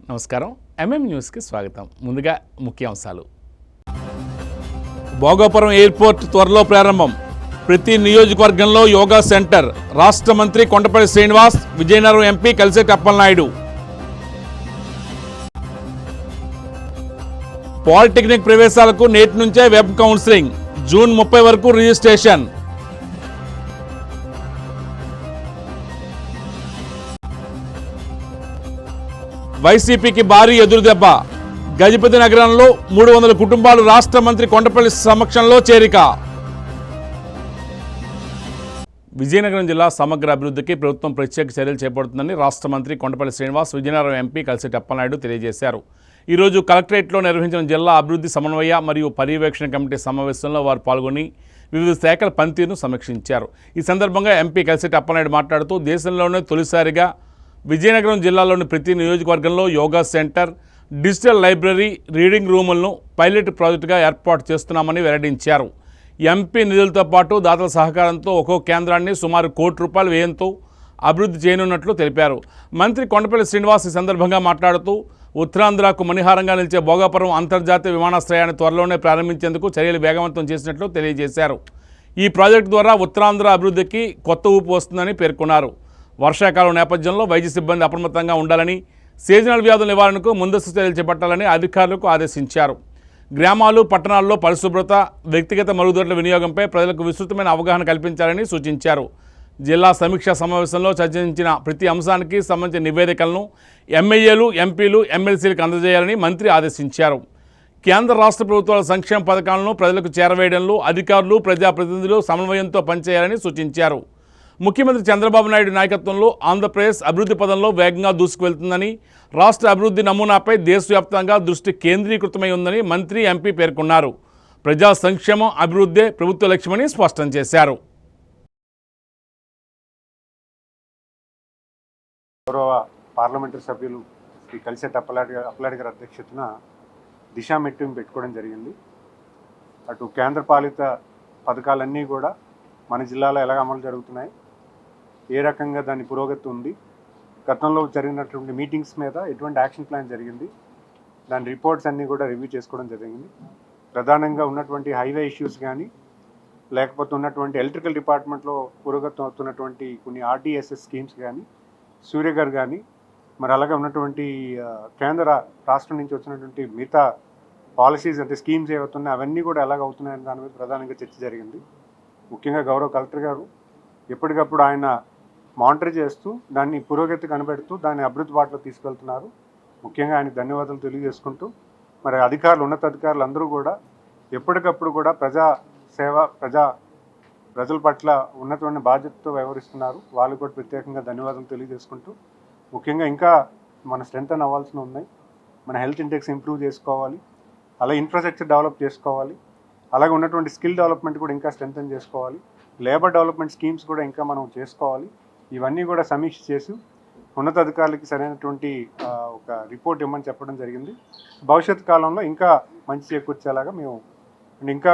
నమస్కారం. న్యూస్కి స్వాగతం. ముందుగా ముఖ్యాంశాలు. భోగాపురం ఎయిర్పోర్ట్ త్వరలో ప్రారంభం. ప్రతి నియోజకవర్గంలో యోగా సెంటర్. రాష్ట్ర మంత్రి కొండపల్లి శ్రీనివాస్, విజయనగరం ఎంపీ కలిసెట్టి అప్పలనాయుడు. పాలిటెక్నిక్ ప్రవేశాలకు నేటి నుంచే వెబ్ కౌన్సిలింగ్. జూన్ 30 వరకు రిజిస్ట్రేషన్. వైసీపీకి భారీ ఎదురుదెబ్బ. గజపతి నగరంలో 300 కుటుంబాలు రాష్ట్ర మంత్రి కొండపల్లి సమక్షంలో చేరిక. విజయనగరం జిల్లా సమగ్ర అభివృద్ధికి ప్రభుత్వం ప్రత్యేక చర్యలు చేపడుతుందని రాష్ట్ర మంత్రి కొండపల్లి శ్రీనివాస్, విజయనగరం ఎంపీ కలిసెట్టి అప్పలనాయుడు తెలియజేశారు. ఈరోజు కలెక్టరేట్లో నిర్వహించిన జిల్లా అభివృద్ధి సమన్వయ మరియు పర్యవేక్షణ కమిటీ సమావేశంలో వారు పాల్గొని వివిధ శాఖల పనితీరును సమీక్షించారు. ఈ సందర్భంగా ఎంపీ కలిసెట్టి అప్పలనాయుడు మాట్లాడుతూ దేశంలోనే తొలిసారిగా విజయనగరం జిల్లాలోని ప్రతి నియోజకవర్గంలో yoga centre, digital library, reading రూములను పైలట్ ప్రాజెక్టుగా ఏర్పాటు చేస్తున్నామని వెల్లడించారు. ఎంపీ నిధులతో పాటు దాతల సహకారంతో ఒక్కో కేంద్రాన్ని సుమారు ₹1 కోటి వ్యయంతో అభివృద్ధి చేయనున్నట్లు తెలిపారు. మంత్రి కొండపల్లి శ్రీనివాస్ ఈ సందర్భంగా మాట్లాడుతూ ఉత్తరాంధ్రకు మణిహారంగా నిలిచే భోగాపురం అంతర్జాతీయ విమానాశ్రయాన్ని త్వరలోనే ప్రారంభించేందుకు చర్యలు వేగవంతం చేసినట్లు తెలియజేశారు. ఈ ప్రాజెక్టు ద్వారా ఉత్తరాంధ్ర అభివృద్ధికి కొత్త ఊపు వస్తుందని పేర్కొన్నారు. వర్షాకాలం నేపథ్యంలో వైద్య సిబ్బంది అప్రమత్తంగా ఉండాలని, సీజనల్ వ్యాధుల నివారణకు ముందస్తు చర్యలు చేపట్టాలని అధికారులకు ఆదేశించారు. గ్రామాలు, పట్టణాల్లో పరిశుభ్రత, వ్యక్తిగత మరుగుదొడ్ల వినియోగంపై ప్రజలకు విస్తృతమైన అవగాహన కల్పించాలని సూచించారు. జిల్లా సమీక్షా సమావేశంలో చర్చించిన ప్రతి అంశానికి సంబంధించిన నివేదికలను ఎమ్మెల్యేలు, ఎంపీలు, ఎమ్మెల్సీలకు అందజేయాలని మంత్రి ఆదేశించారు. కేంద్ర రాష్ట్ర ప్రభుత్వాల సంక్షేమ పథకాలను ప్రజలకు చేరవేయడంలో అధికారులు, ప్రజాప్రతినిధులు సమన్వయంతో పనిచేయాలని సూచించారు. ముఖ్యమంత్రి చంద్రబాబు నాయుడు నాయకత్వంలో ఆంధ్రప్రదేశ్ అభివృద్ధి పదంలో వేగంగా దూసుకువెళ్తుందని, రాష్ట్ర అభివృద్ధి నమూనాపై దేశవ్యాప్తంగా దృష్టి కేంద్రీకృతమై ఉందని మంత్రి, ఎంపీ పేర్కొన్నారు. ప్రజా సంక్షేమం, అభివృద్ధే ప్రభుత్వ లక్ష్యమని స్పష్టం చేశారు. గౌరవ పార్లమెంటరీ సభ్యులు శ్రీ కలిసెట్టి అప్పలనాయుడు గారి అధ్యక్షతన దిశా మీటింగ్ పెట్టుకోవడం జరిగింది. అటు కేంద్ర పాలిత పథకాలన్నీ కూడా మన జిల్లాలో ఎలా అమలు జరుగుతున్నాయి, ఏ రకంగా దాని పురోగతి ఉంది, గతంలో జరిగినటువంటి మీటింగ్స్ మీద ఎటువంటి యాక్షన్ ప్లాన్ జరిగింది, దాని రిపోర్ట్స్ అన్నీ కూడా రివ్యూ చేసుకోవడం జరిగింది. ప్రధానంగా ఉన్నటువంటి హైవే ఇష్యూస్ కానీ, లేకపోతే ఉన్నటువంటి ఎలక్ట్రికల్ డిపార్ట్మెంట్లో పురోగతి అవుతున్నటువంటి కొన్ని ఆర్టీఎస్ఎస్ స్కీమ్స్ కానీ, సూర్య గారు కానీ, మరి అలాగే ఉన్నటువంటి కేంద్ర రాష్ట్రం నుంచి వచ్చినటువంటి మిగతా పాలసీస్ అంటే స్కీమ్స్ ఏవవుతున్నాయి అవన్నీ కూడా ఎలాగ అవుతున్నాయని దాని మీద ప్రధానంగా చర్చ జరిగింది. ముఖ్యంగా గౌరవ కలెక్టర్ గారు ఎప్పటికప్పుడు ఆయన మానిటర్ చేస్తూ దాన్ని పురోగతి కనిపెడుతూ దాన్ని అభివృద్ధి బాటలో తీసుకెళ్తున్నారు. ముఖ్యంగా ఆయన ధన్యవాదాలు తెలియజేసుకుంటూ, మరి అధికారులు, ఉన్నత అధికారులు అందరూ కూడా ఎప్పటికప్పుడు కూడా ప్రజా సేవ, ప్రజల పట్ల ఉన్నతమైన బాధ్యతతో వ్యవహరిస్తున్నారు. వాళ్ళు కూడా ప్రత్యేకంగా ధన్యవాదాలు తెలియజేసుకుంటూ, ముఖ్యంగా ఇంకా మన స్ట్రెంగ్తన్ అవ్వాల్సిన ఉన్నాయి. మన హెల్త్ ఇండెక్స్ ఇంప్రూవ్ చేసుకోవాలి, అలాగే ఇన్ఫ్రాస్ట్రక్చర్ డెవలప్ చేసుకోవాలి, అలాగే ఉన్నటువంటి స్కిల్ డెవలప్మెంట్ కూడా ఇంకా స్ట్రెంగ్తన్ చేసుకోవాలి, లేబర్ డెవలప్మెంట్ స్కీమ్స్ కూడా ఇంకా మనం చేసుకోవాలి. ఇవన్నీ కూడా సమీక్ష చేసి ఉన్నత అధికారులకి సరైనటువంటి ఒక రిపోర్ట్ ఇవ్వమని చెప్పడం జరిగింది. భవిష్యత్ కాలంలో ఇంకా మంచి చేకూర్చేలాగా మేము ఇంకా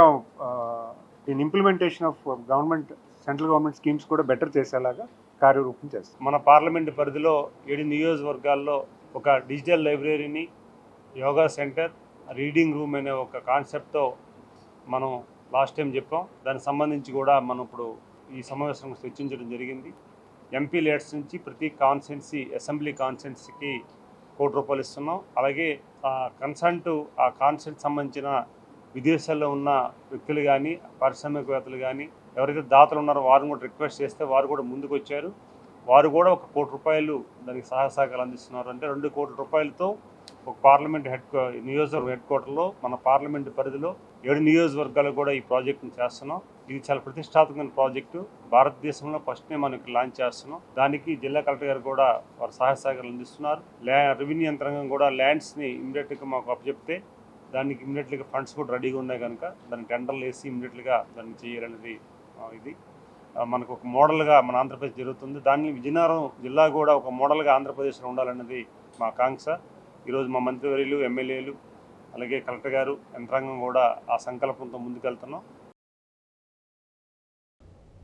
in implementation of government, central government schemes కూడా బెటర్ చేసేలాగా కార్యరూపం చేస్తాం. మన పార్లమెంటు పరిధిలో 7 నియోజకవర్గాల్లో ఒక డిజిటల్ లైబ్రరీని, యోగా సెంటర్, రీడింగ్ రూమ్ అనే ఒక కాన్సెప్ట్తో మనం లాస్ట్ టైం చెప్పాం. దానికి సంబంధించి కూడా మనం ఇప్పుడు ఈ సమావేశం చర్చించడం జరిగింది. ఎంపీ లీడర్స్ నుంచి ప్రతి కాన్స్టిట్యున్సీ, అసెంబ్లీ కాన్స్టిట్యున్సీకి ₹1 కోటి ఇస్తున్నాం. అలాగే ఆ కాన్స్టిట్యున్సీ సంబంధించిన విదేశాల్లో ఉన్న వ్యక్తులు కానీ, పారిశ్రామికవేత్తలు కానీ, ఎవరైతే దాతలు ఉన్నారో వారిని కూడా రిక్వెస్ట్ చేస్తే వారు కూడా ముందుకు వచ్చారు. వారు కూడా ₹1 కోటి దానికి సహాయ సహకారాలు అందిస్తున్నారు. అంటే ₹2 కోట్లతో ఒక పార్లమెంట్ నియోజకవర్గ హెడ్ క్వార్టర్లో మన పార్లమెంటు పరిధిలో 7 నియోజకవర్గాలు కూడా ఈ ప్రాజెక్టును చేస్తున్నాం. ఇది చాలా ప్రతిష్టాత్మకమైన ప్రాజెక్టు. భారతదేశంలో ఫస్ట్ టైం మనం ఇక్కడ లాంచ్ చేస్తున్నాం. దానికి జిల్లా కలెక్టర్ గారు కూడా వారు సహాయ సహకారాలు అందిస్తున్నారు. రెవెన్యూ యంత్రాంగం కూడా ల్యాండ్స్ని ఇమీడియట్గా మాకు అప్పచెప్తే దానికి ఇమీడియట్గా ఫండ్స్ కూడా రెడీగా ఉన్నాయి కనుక దాన్ని టెండర్లు వేసి ఇమీడియట్గా దాన్ని చేయాలనేది ఇది మనకు ఒక మోడల్గా మన ఆంధ్రప్రదేశ్ జరుగుతుంది. దాన్ని విజయనగరం జిల్లా కూడా ఒక మోడల్గా ఆంధ్రప్రదేశ్లో ఉండాలన్నది మా ఆకాంక్ష. ఈరోజు మా మంత్రివర్యులు, ఎమ్మెల్యేలు, అలాగే కలెక్టర్ గారు, యంత్రాంగం కూడా ఆ సంకల్పంతో ముందుకెళ్తున్నాం.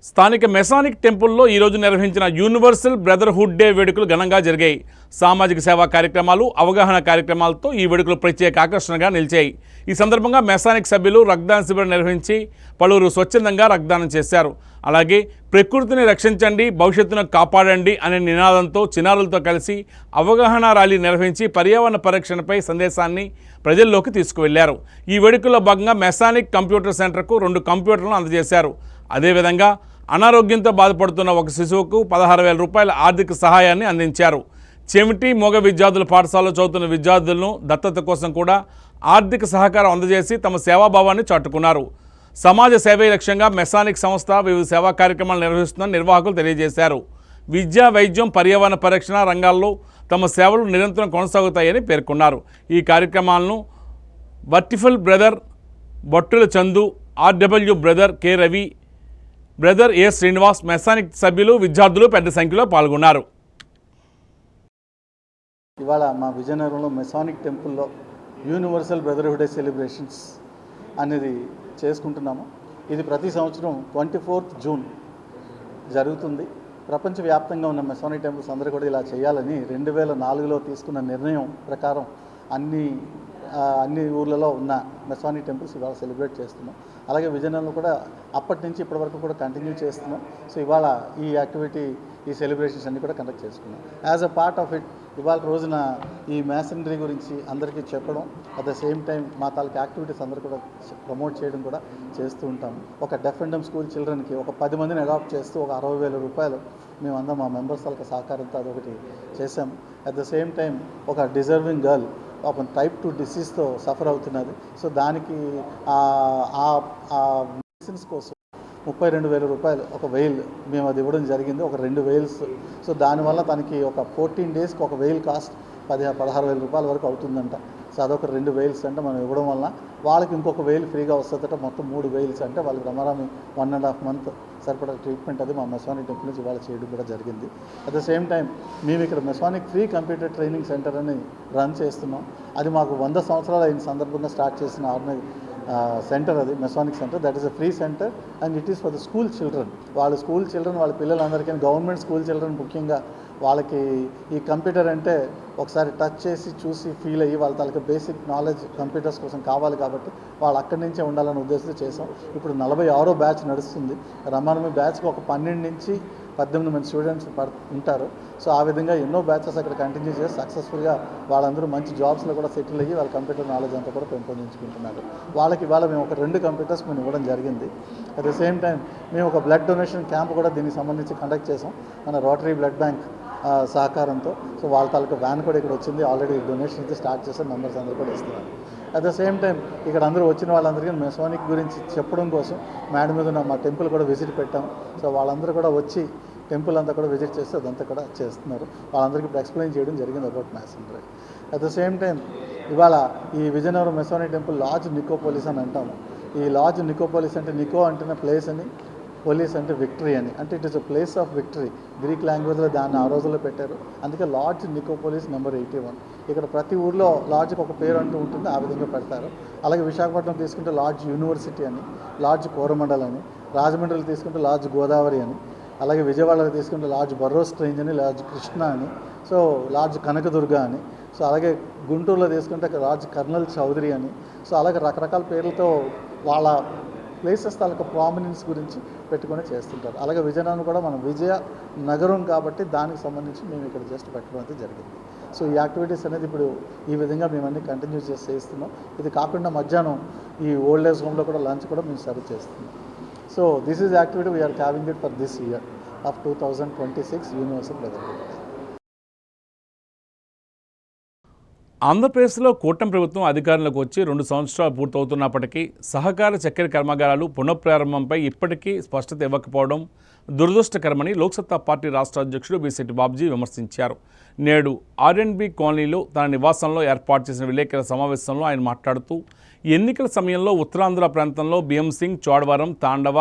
స్థానిక మెసానిక్ టెంపుల్లో ఈరోజు నిర్వహించిన యూనివర్సల్ బ్రదర్హుడ్ డే వేడుకలు ఘనంగా జరిగాయి. సామాజిక సేవా కార్యక్రమాలు, అవగాహన కార్యక్రమాలతో ఈ వేడుకలు ప్రత్యేక ఆకర్షణగా నిలిచాయి. ఈ సందర్భంగా మెసానిక్ సభ్యులు రక్తదాన శిబిరం నిర్వహించి పలువురు స్వచ్ఛందంగా రక్తదానం చేశారు. అలాగే ప్రకృతిని రక్షించండి, భవిష్యత్తును కాపాడండి అనే నినాదంతో చిన్నారులతో కలిసి అవగాహన ర్యాలీ నిర్వహించి పర్యావరణ పరిరక్షణపై సందేశాన్ని ప్రజల్లోకి తీసుకువెళ్లారు. ఈ వేడుకల్లో భాగంగా మెసానిక్ కంప్యూటర్ సెంటర్కు 2 కంప్యూటర్లను అందజేశారు. అదేవిధంగా అనారోగ్యంతో బాధపడుతున్న ఒక శిశువుకు 16,000 రూపాయల ఆర్థిక సహాయాన్ని అందించారు. చెమిటి మోగ విద్యార్థుల పాఠశాలలో చదువుతున్న విద్యార్థులను దత్తత కోసం కూడా ఆర్థిక సహకారం అందజేసి తమ సేవాభావాన్ని చాటుకున్నారు. సమాజ సేవే లక్ష్యంగా మెసానిక్ సంస్థ వివిధ సేవా కార్యక్రమాలు నిర్వహిస్తుందని నిర్వాహకులు తెలియజేశారు. విద్య, వైద్యం, పర్యావరణ పరిరక్షణ రంగాల్లో తమ సేవలు నిరంతరం కొనసాగుతాయని పేర్కొన్నారు. ఈ కార్యక్రమాలను worshipful brother Bottula Chandu, RW brother K Ravi, brother A Srinivas, Masonic సభ్యులు, విద్యార్థులు పెద్ద సంఖ్యలో పాల్గొన్నారు. ఇవాళ మా విజయనగరంలో మెసానిక్ టెంపుల్లో యూనివర్సల్ బ్రదర్హుడ్ డే సెలబ్రేషన్స్ అనేది చేసుకుంటున్నాము. ఇది ప్రతి సంవత్సరం 24th జూన్ జరుగుతుంది. ప్రపంచవ్యాప్తంగా ఉన్న మెసానిక్ టెంపుల్స్ అందరూ కూడా ఇలా చేయాలని 2004లో తీసుకున్న నిర్ణయం ప్రకారం అన్ని ఊర్లలో ఉన్న మెసానిక్ టెంపుల్స్ ఇవాళ సెలబ్రేట్ చేస్తున్నాం. అలాగే విజయనగరంలో కూడా అప్పటి నుంచి ఇప్పటి వరకు కూడా కంటిన్యూ చేస్తున్నాం. సో ఇవాళ ఈ యాక్టివిటీ, ఈ సెలబ్రేషన్స్ అన్నీ కూడా కండక్ట్ చేసుకున్నాం. As a part of it ఇవాళ రోజున ఈ మ్యాసనరీ గురించి అందరికీ చెప్పడం, అట్ ద సేమ్ టైం మా తాలూకు యాక్టివిటీస్ అందరూ కూడా ప్రమోట్ చేయడం కూడా చేస్తూ ఉంటాము. ఒక డెఫ్ అండ్ డమ్ స్కూల్ చిల్డ్రన్కి ఒక 10 మందిని అడాప్ట్ చేస్తూ ఒక 60,000 రూపాయలు మేమందరం మా మెంబర్స్ వాళ్ళకి సహకారంతో అదొకటి చేసాము. అట్ ద సేమ్ టైం ఒక డిజర్వింగ్ గర్ల్ పాపం టైప్ 2 డిసీజ్తో సఫర్ అవుతున్నది. సో దానికి మెడిసిన్స్ కోసం 32,000 రూపాయలు, ఒక వెయిల్ మేము అది ఇవ్వడం జరిగింది, ఒక 2 వెయిల్స్. సో దానివల్ల తనకి ఒక 14 డేస్కి ఒక వెయిల్ కాస్ట్ 16,000 రూపాయల వరకు అవుతుందంట. సో అదొక 2 వెయిల్స్ అంటే మనం ఇవ్వడం వల్ల వాళ్ళకి ఇంకొక వెయిల్ ఫ్రీగా వస్తుందట. మొత్తం 3 వెయిల్స్ అంటే వాళ్ళకి రమారామి 1.5 మంత్ సరిపడా ట్రీట్మెంట్ అది మా మెసానిక్ టెంపుల్ నుంచి ఇవాళ చేయడం కూడా జరిగింది. అట్ ద సేమ్ టైం మేము ఇక్కడ Masonic free computer training centre అని రన్ చేస్తున్నాం. అది మాకు 100 సంవత్సరాలు అయిన సందర్భంగా స్టార్ట్ చేసిన సెంటర్ అది Masonic centre. That is a free centre and it is for the school children. వాళ్ళ స్కూల్ చిల్డ్రన్, వాళ్ళ పిల్లలందరికీ, గవర్నమెంట్ స్కూల్ చిల్డ్రన్ ముఖ్యంగా వాళ్ళకి ఈ కంప్యూటర్ అంటే ఒకసారి టచ్ చేసి చూసి ఫీల్ అయ్యి వాళ్ళ తాలూకా బేసిక్ నాలెడ్జ్ కంప్యూటర్స్ కోసం కావాలి కాబట్టి వాళ్ళు అక్కడి నుంచే ఉండాలని ఉద్దేశంతో చేసాం. ఇప్పుడు 46వ బ్యాచ్ నడుస్తుంది. రమారమి బ్యాచ్కి ఒక 12 నుంచి 18 మంది స్టూడెంట్స్ ఉంటారు. సో ఆ విధంగా ఎన్నో బ్యాచెస్ అక్కడ కంటిన్యూ చేసి సక్సెస్ఫుల్గా వాళ్ళందరూ మంచి జాబ్స్లో కూడా సెటిల్ అయ్యి వాళ్ళ కంప్యూటర్ నాలెడ్జ్ అంతా కూడా పెంపొందించుకుంటున్నారు. వాళ్ళకి ఇవాళ మేము ఒక 2 కంప్యూటర్స్ మేము ఇవ్వడం జరిగింది. అట్ ద సేమ్ టైం మేము ఒక బ్లడ్ డొనేషన్ క్యాంప్ కూడా దీనికి సంబంధించి కండక్ట్ చేసాం మన రోటరీ బ్లడ్ బ్యాంక్ సహకారంతో. సో వాళ్ళ తాలూకా వ్యాన్ కూడా ఇక్కడ వచ్చింది. ఆల్రెడీ డొనేషన్ అయితే స్టార్ట్ చేసాం, మెంబర్స్ అందరూ కూడా ఇస్తున్నారు. అట్ ద సేమ్ టైం ఇక్కడ అందరూ వచ్చిన వాళ్ళందరికీ మెసానిక్ గురించి చెప్పడం కోసం మేడ మీద ఉన్న మా టెంపుల్ కూడా విజిట్ పెట్టాం. సో వాళ్ళందరూ కూడా వచ్చి టెంపుల్ అంతా కూడా విజిట్ చేస్తే అదంతా కూడా చేస్తున్నారు. వాళ్ళందరికీ ఇప్పుడు ఎక్స్ప్లెయిన్ చేయడం జరిగింది about masonry. At the same time ఇవాళ ఈ విజయనగరం మెసానిక్ టెంపుల్ లార్జ్ నికోపోలిస్ అని అంటాము. ఈ లార్జ్ నికోపోలిస్ అంటే నికో అంటున్న ప్లేస్ అని, పోలీస్ అంటే విక్టరీ అని, అంటే it is a place of victory. Greek లాంగ్వేజ్లో దాన్ని ఆ రోజుల్లో పెట్టారు. అందుకే లార్జ్ నికోపోలిస్ నెంబర్ 81. ఇక్కడ ప్రతి ఊర్లో లార్జ్కి ఒక పేరు అంటూ ఉంటుంది, ఆ విధంగా పెడతారు. అలాగే విశాఖపట్నం తీసుకుంటే లార్జ్ యూనివర్సిటీ అని, లార్జ్ కోరమండల్ అని, రాజమండ్రిలో తీసుకుంటే లార్జ్ గోదావరి అని, అలాగే విజయవాడలో తీసుకుంటే లార్జ్ బర్రోస్ ట్రైన్ అని, లార్జ్ కృష్ణ అని, సో లార్జ్ కనకదుర్గ అని, సో అలాగే గుంటూరులో తీసుకుంటే లార్జ్ కర్నల్ చౌదరి అని, సో అలాగే రకరకాల పేర్లతో వాళ్ళ ప్లేసెస్ తాలూకా ప్రామినెన్స్ గురించి పెట్టుకొని చేస్తుంటారు. అలాగే విజయనగరం కూడా మనం విజయ నగరం కాబట్టి దానికి సంబంధించి మేము ఇక్కడ జస్ట్ పెట్టడం అయితే జరిగింది. సో ఈ యాక్టివిటీస్ అనేది ఇప్పుడు ఈ విధంగా మేమన్నీ కంటిన్యూ చేస్తున్నాం. ఇది కాకుండా మధ్యాహ్నం ఈ ఓల్డ్ ఏజ్ హోమ్లో కూడా లంచ్ కూడా మేము సర్వ్ చేస్తున్నాం. So this is activity we are having it for this year of 2026 universal brotherhood. ఆంధ్రప్రదేశ్లో కూటమి ప్రభుత్వం అధికారంలోకి వచ్చి 2 సంవత్సరాలు పూర్తవుతున్నప్పటికీ సహకార చక్కెర కర్మాగారాలు పునఃప్రారంభంపై ఇప్పటికీ స్పష్టత ఇవ్వకపోవడం దురదృష్టకరమని లోక్సత్తా పార్టీ రాష్ట్ర అధ్యక్షుడు బిశెట్టి బాబ్జీ విమర్శించారు. నేడు ఆర్ఎండ్బి కాలనీలో తన నివాసంలో ఏర్పాటు చేసిన విలేకరుల సమావేశంలో ఆయన మాట్లాడుతూ ఎన్నికల సమయంలో ఉత్తరాంధ్ర ప్రాంతంలో భీంసింగ్, చోడవరం, తాండవ,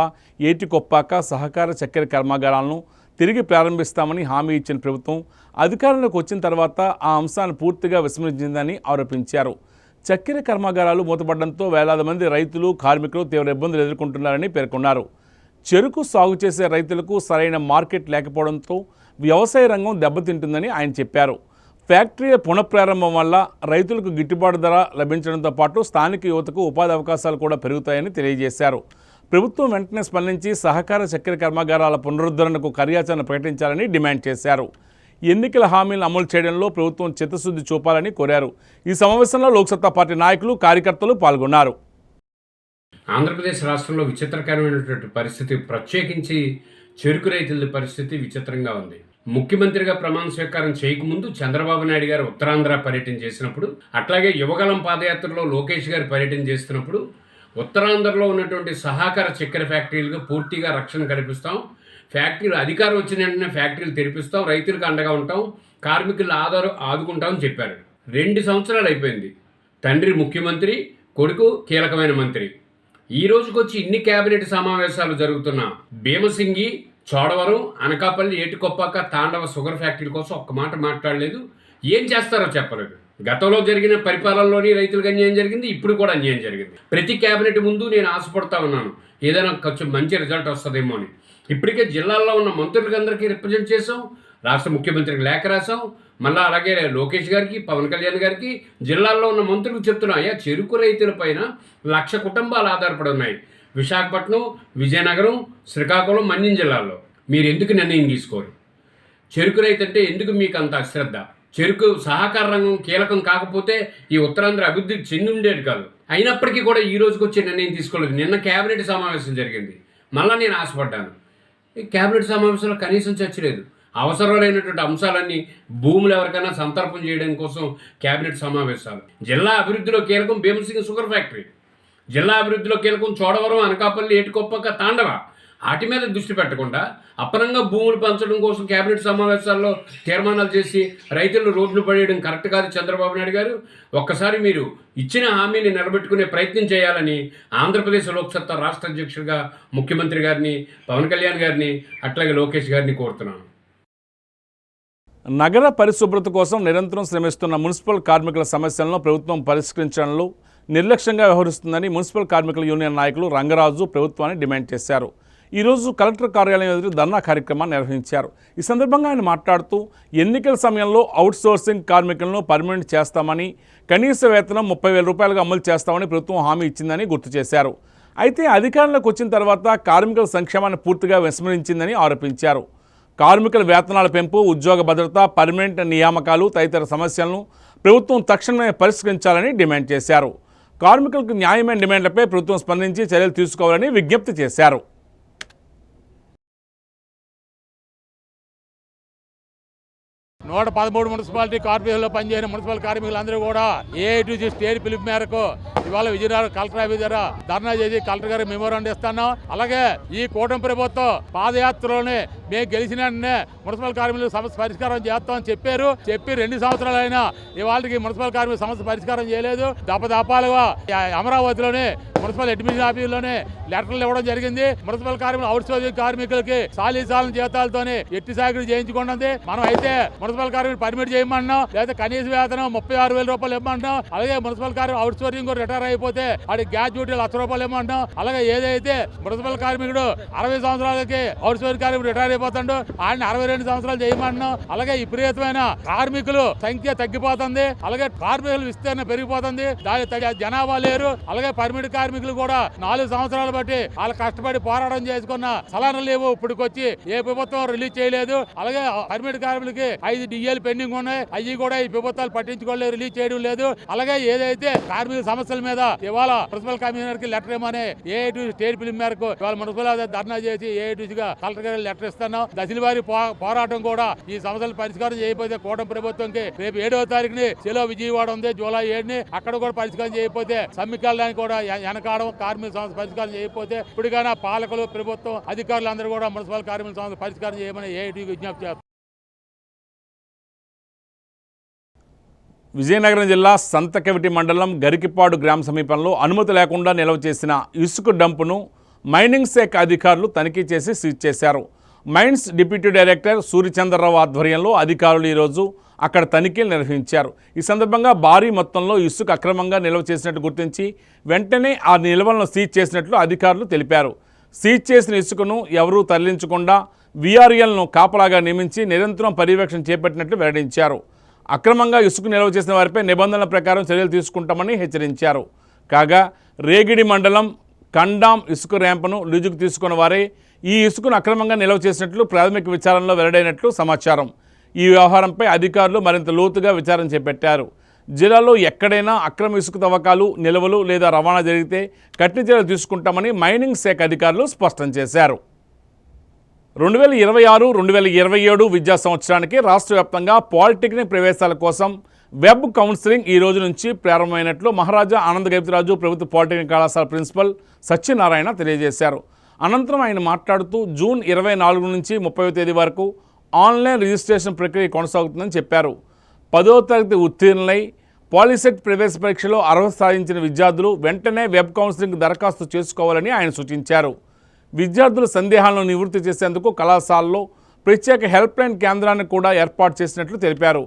ఏటికొప్పాక సహకార చక్కెర కర్మాగారాలను తిరిగి ప్రారంభిస్తామని హామీ ఇచ్చిన ప్రభుత్వం అధికారంలోకి వచ్చిన తర్వాత ఆ అంశాన్ని పూర్తిగా విస్మరించిందని ఆరోపించారు. చక్కెర కర్మాగారాలు మూతపడడంతో వేలాది మంది రైతులు, కార్మికులు తీవ్ర ఇబ్బందులు ఎదుర్కొంటున్నారని పేర్కొన్నారు. చెరుకు సాగు చేసే రైతులకు సరైన మార్కెట్ లేకపోవడంతో వ్యవసాయ రంగం దెబ్బతింటుందని ఆయన చెప్పారు. ఫ్యాక్టరీ పునఃప్రారంభం వల్ల రైతులకు గిట్టుబాటు ధర లభించడంతో పాటు స్థానిక యువతకు ఉపాధి అవకాశాలు కూడా పెరుగుతాయని తెలియజేశారు. ప్రభుత్వం వెంటనే స్పందించి సహకార చక్కెర కర్మాగారాల పునరుద్ధరణకు కార్యాచరణ ప్రకటించాలని డిమాండ్ చేశారు. ఎన్నికల హామీలను అమలు చేయడంలో ప్రభుత్వం చిత్తశుద్ధి చూపాలని కోరారు. ఈ సమావేశంలో లోక్సత్తా పార్టీ నాయకులు, కార్యకర్తలు పాల్గొన్నారు. ఆంధ్రప్రదేశ్ రాష్ట్రంలో విచిత్రకరమైనటువంటి పరిస్థితి, ప్రత్యేకించి చెరుకు రైతుల పరిస్థితి విచిత్రంగా ఉంది. ముఖ్యమంత్రిగా ప్రమాణ స్వీకారం చేయకముందు చంద్రబాబు నాయుడు గారు ఉత్తరాంధ్ర పర్యటన చేసినప్పుడు, అట్లాగే యువగలం పాదయాత్రలో లోకేష్ గారు పర్యటన చేస్తున్నప్పుడు ఉత్తరాంధ్రలో ఉన్నటువంటి సహకార చక్కెర ఫ్యాక్టరీలకు పూర్తిగా రక్షణ కల్పిస్తాం, ఫ్యాక్టరీలు అధికారం వచ్చిన వెంటనే ఫ్యాక్టరీలు తెరిపిస్తాం, రైతులకు అండగా ఉంటాం, కార్మికుల ఆదుకుంటామని చెప్పారు. 2 సంవత్సరాలు అయిపోయింది. తండ్రి ముఖ్యమంత్రి, కొడుకు కీలకమైన మంత్రి. ఈ రోజుకొచ్చి ఇన్ని కేబినెట్ సమావేశాలు జరుగుతున్నా భీమసింగి, చోడవరం, అనకాపల్లి, ఏటికొప్పాక, తాండవ షుగర్ ఫ్యాక్టరీల కోసం ఒక్క మాట మాట్లాడలేదు. ఏం చేస్తారో చెప్పలేదు. గతంలో జరిగిన పరిపాలనలోని రైతులకు అన్యాయం జరిగింది, ఇప్పుడు కూడా అన్యాయం జరిగింది. ప్రతి కేబినెట్ ముందు నేను ఆశపడతా ఉన్నాను ఏదైనా కొంచెం మంచి రిజల్ట్ వస్తుందేమో అని. ఇప్పటికే జిల్లాల్లో ఉన్న మంత్రులకందరికీ రిప్రజెంట్ చేసాం, రాష్ట్ర ముఖ్యమంత్రికి లేఖ రాసాం, మళ్ళీ అలాగే లోకేష్ గారికి, పవన్ కళ్యాణ్ గారికి, జిల్లాల్లో ఉన్న మంత్రులకు చెప్తున్నా, అయ్యా చెరుకు రైతుల పైన 1,00,000 కుటుంబాలు ఆధారపడి ఉన్నాయి. విశాఖపట్నం, విజయనగరం, శ్రీకాకుళం, మన్యం జిల్లాల్లో మీరు ఎందుకు నిర్ణయం తీసుకోరు? చెరుకు రైతు అంటే ఎందుకు మీకు అంత అశ్రద్ధ? చెరుకు సహకార రంగం కీలకం కాకపోతే ఈ ఉత్తరాంధ్ర అభివృద్ధి చెంది ఉండేది కాదు. అయినప్పటికీ కూడా ఈ రోజుకి వచ్చే నిర్ణయం తీసుకోలేదు. నిన్న కేబినెట్ సమావేశం జరిగింది, మళ్ళీ నేను ఆశపడ్డాను. ఈ కేబినెట్ సమావేశంలో కనీసం చర్చ లేదు. అవసరమైనటువంటి అంశాలన్నీ భూములు ఎవరికైనా సంతర్పణ చేయడం కోసం కేబినెట్ సమావేశాలు. జిల్లా అభివృద్ధిలో కీలకం భీమసింగి షుగర్ ఫ్యాక్టరీ, జిల్లా అభివృద్ధిలో కీలకం చోడవరం, అనకాపల్లి, ఏటికొప్పాక, తాండవ. వాటి మీద దృష్టి పెట్టకుండా అప్పనంగా భూములు పంచడం కోసం కేబినెట్ సమావేశాల్లో తీర్మానాలు చేసి రైతులను రోడ్లు పడేయడం కరెక్ట్ కాదు. చంద్రబాబు నాయుడు గారు, ఒక్కసారి మీరు ఇచ్చిన హామీని నిలబెట్టుకునే ప్రయత్నం చేయాలని ఆంధ్రప్రదేశ్ లోక్సత్తా రాష్ట్ర అధ్యక్షుడిగా ముఖ్యమంత్రి గారిని, పవన్ కళ్యాణ్ గారిని, అట్లాగే లోకేష్ గారిని కోరుతున్నాను. నగర పరిశుభ్రత కోసం నిరంతరం శ్రమిస్తున్న మున్సిపల్ కార్మికుల సమస్యలను ప్రభుత్వం పరిష్కరించడంలో నిర్లక్ష్యంగా వ్యవహరిస్తుందని మున్సిపల్ కార్మికుల యూనియన్ నాయకులు రంగరాజు ప్రభుత్వాన్ని డిమాండ్ చేశారు. ఈరోజు కలెక్టర్ కార్యాలయం ఎదురు ధర్నా కార్యక్రమాన్ని నిర్వహించారు. ఈ సందర్భంగా ఆయన మాట్లాడుతూ ఎన్నికల సమయంలో అవుట్సోర్సింగ్ కార్మికులను పర్మనెంట్ చేస్తామని, కనీస వేతనం 30,000 రూపాయలుగా అమలు చేస్తామని ప్రభుత్వం హామీ ఇచ్చిందని గుర్తు చేశారు. అయితే అధికారంలోకి వచ్చిన తర్వాత కార్మికుల సంక్షేమాన్ని పూర్తిగా విస్మరించిందని ఆరోపించారు. కార్మికుల వేతనాల పెంపు, ఉద్యోగ భద్రత, పర్మనెంట్ నియామకాలు తదితర సమస్యలను ప్రభుత్వం తక్షణమే పరిష్కరించాలని డిమాండ్ చేశారు. కార్మికులకు న్యాయమైన డిమాండ్లపై ప్రభుత్వం స్పందించి చర్యలు తీసుకోవాలని విజ్ఞప్తి చేశారు. 113 మున్సిపాలిటీ కార్పొరేషన్లో పనిచేసిన మున్సిపల్ కార్మికులందరూ కూడా ఏఐటీసీ స్టేట్ పిలుపు మేరకు ఇవాళ విజయనగరం కలెక్టర్ ఆఫీస్ దగ్గర ధర్నా చేసి కలెక్టర్ గారికి మెమోరాండం ఇస్తున్నాం. అలాగే ఈ కూటమి ప్రభుత్వం పాదయాత్రలోనే మేము గెలిచిన వెంటనే మున్సిపల్ కార్మికుల సమస్య పరిష్కారం చేస్తామని చెప్పి 2 సంవత్సరాలైనా ఇవాళకి మున్సిపల్ కార్మికుల సమస్య పరిష్కారం చేయలేదు. దపదపాలుగా అమరావతిలోనే మున్సిపల్ అడ్మినిస్ట్రేషన్ ఆఫీసులోనే లెటర్లు ఇవ్వడం జరిగింది. మున్సిపల్ కార్మికులు అవుట్సోర్సింగ్ కార్మికులకి సాలీసాలను జీతాలతోనే ఎట్టి సాగులు చేయించుకుంటుంది. మనం అయితే మున్సిపల్ కార్మికులు పర్మిట్ చేయమంటున్నాం, లేదా కనీస వేతనం 36,000 రూపాయలు ఇవ్వమంటున్నాం. అలాగే మున్సిపల్ కార్మికులు అవుట్సోర్సింగ్ రిటైర్ అయిపోతే వాడి గ్యాస్ డ్యూటీ 1,00,000 రూపాయలు ఇవ్వమంటున్నాం. అలాగే ఏదైతే మున్సిపల్ కార్మికుడు 60 సంవత్సరాలకి అవుట్సోర్సింగ్ కార్మికుడు రిటైర్ అయిపోతాడు, ఆయన 62 సంవత్సరాలు చేయమంటున్నాం. అలాగే విపరీతమైన కార్మికులు సంఖ్య తగ్గిపోతుంది. అలాగే కార్మికుల విస్తీర్ణ పెరిగిపోతుంది, దాని జనాభా లేరు. అలాగే పర్మిట్ కార్మికులు కూడా 4 సంవత్సరాలు బట్టి వాళ్ళు కష్టపడి పోరాటం చేసుకున్న సలానా లేవు, ఇప్పటికొచ్చి ఏ ప్రభుత్వం రిలీజ్ చేయలేదు. అలాగే పర్మిట్ కార్మికులకి 5 డిఏలు పెండింగ్ ఉన్నాయి, అవి కూడా ఈ ప్రభుత్వాలు పట్టించుకోలేదు, రిలీజ్ చేయడం లేదు. అలాగే ఏదైతే కార్మిక సమస్యల మీద ఇవాళ మున్సిపల్ కమిషనర్ కి లెటర్ ఇవ్వమని ఏఐటీసీ స్టేట్ పిలుపు మేరకు ఇవాళ మున్సిపల్ ధర్నా చేసి ఏఐటీసీగా కలెక్టర్ గారికి లెటర్ ఇస్తున్నాం. దశలవారీ పోరాటం కూడా ఈ సమస్యలు పరిష్కారం చేయకపోతే కూటమి ప్రభుత్వంకి రేపు 7వ తారీఖుని సెలో విజయవాడ ఉంది, జూలై 7ని అక్కడ కూడా పరిష్కారం చేయకపోతే సమ్మెకెళ్ళడానికి కూడా వెనకాడం, కార్మిక సమస్య పరిష్కారం చేయకపోతే ఇప్పటికైనా పాలకులు, ప్రభుత్వం, అధికారులందరూ కూడా మున్సిపల్ కార్మిక సమస్య పరిష్కారం చేయమని ఏఐటీకి విజ్ఞప్తి చేస్తారు. విజయనగరం జిల్లా సంతకవిటి మండలం గరికిపాడు గ్రామ సమీపంలో అనుమతి లేకుండా నిల్వ చేసిన ఇసుక డంపును మైనింగ్ శాఖ అధికారులు తనిఖీ చేసి సీజ్ చేశారు. మైన్స్ డిప్యూటీ డైరెక్టర్ సూర్యచంద్రరావు ఆధ్వర్యంలో అధికారులు ఈరోజు అక్కడ తనిఖీలు నిర్వహించారు. ఈ సందర్భంగా భారీ మొత్తంలో ఇసుక అక్రమంగా నిల్వ చేసినట్టు గుర్తించి వెంటనే ఆ నిల్వలను సీజ్ చేసినట్లు అధికారులు తెలిపారు. సీజ్ చేసిన ఇసుకను ఎవరూ తరలించకుండా వీఆర్ఎల్ను కాపలాగా నియమించి నిరంతరం పర్యవేక్షణ చేపట్టినట్లు వెల్లడించారు. అక్రమంగా ఇసుక నిల్వ చేసిన వారిపై నిబంధనల ప్రకారం చర్యలు తీసుకుంటామని హెచ్చరించారు. కాగా రేగిడి మండలం కండాం ఇసుక ర్యాంపును లీజుకు తీసుకున్న వారే ఈ ఇసుకను అక్రమంగా నిల్వ చేసినట్లు ప్రాథమిక విచారణలో వెల్లడైనట్లు సమాచారం. ఈ వ్యవహారంపై అధికారులు మరింత లోతుగా విచారణ చేపట్టారు. జిల్లాలో ఎక్కడైనా అక్రమ ఇసుక తవ్వకాలు, నిల్వలు లేదా రవాణా జరిగితే కఠిన చర్యలు తీసుకుంటామని మైనింగ్ శాఖ అధికారులు స్పష్టం చేశారు. 2026-2027 విద్యా సంవత్సరానికి రాష్ట్ర వ్యాప్తంగా పాలిటెక్నిక్ ప్రవేశాల కోసం వెబ్ కౌన్సిలింగ్ ఈ రోజు నుంచి ప్రారంభమైనట్లు మహారాజా ఆనంద గజపతిరాజు ప్రభుత్వ పాలిటెక్నిక్ కళాశాల ప్రిన్సిపల్ సత్యనారాయణ తెలియజేశారు. అనంతరం ఆయన మాట్లాడుతూ జూన్ 24 నుంచి 30వ తేదీ వరకు ఆన్లైన్ రిజిస్ట్రేషన్ ప్రక్రియ కొనసాగుతుందని చెప్పారు. 10వ తరగతి ఉత్తీర్ణులై పాలిసెట్ ప్రవేశ పరీక్షలో అర్హత సాధించిన విద్యార్థులు వెంటనే వెబ్ కౌన్సిలింగ్ దరఖాస్తు చేసుకోవాలని ఆయన సూచించారు. విద్యార్థుల సందేహాలను నివృత్తి చేసేందుకు కళాశాలలో ప్రత్యేక హెల్ప్ లైన్ కేంద్రాన్ని కూడా ఏర్పాటు చేసినట్లు తెలిపారు.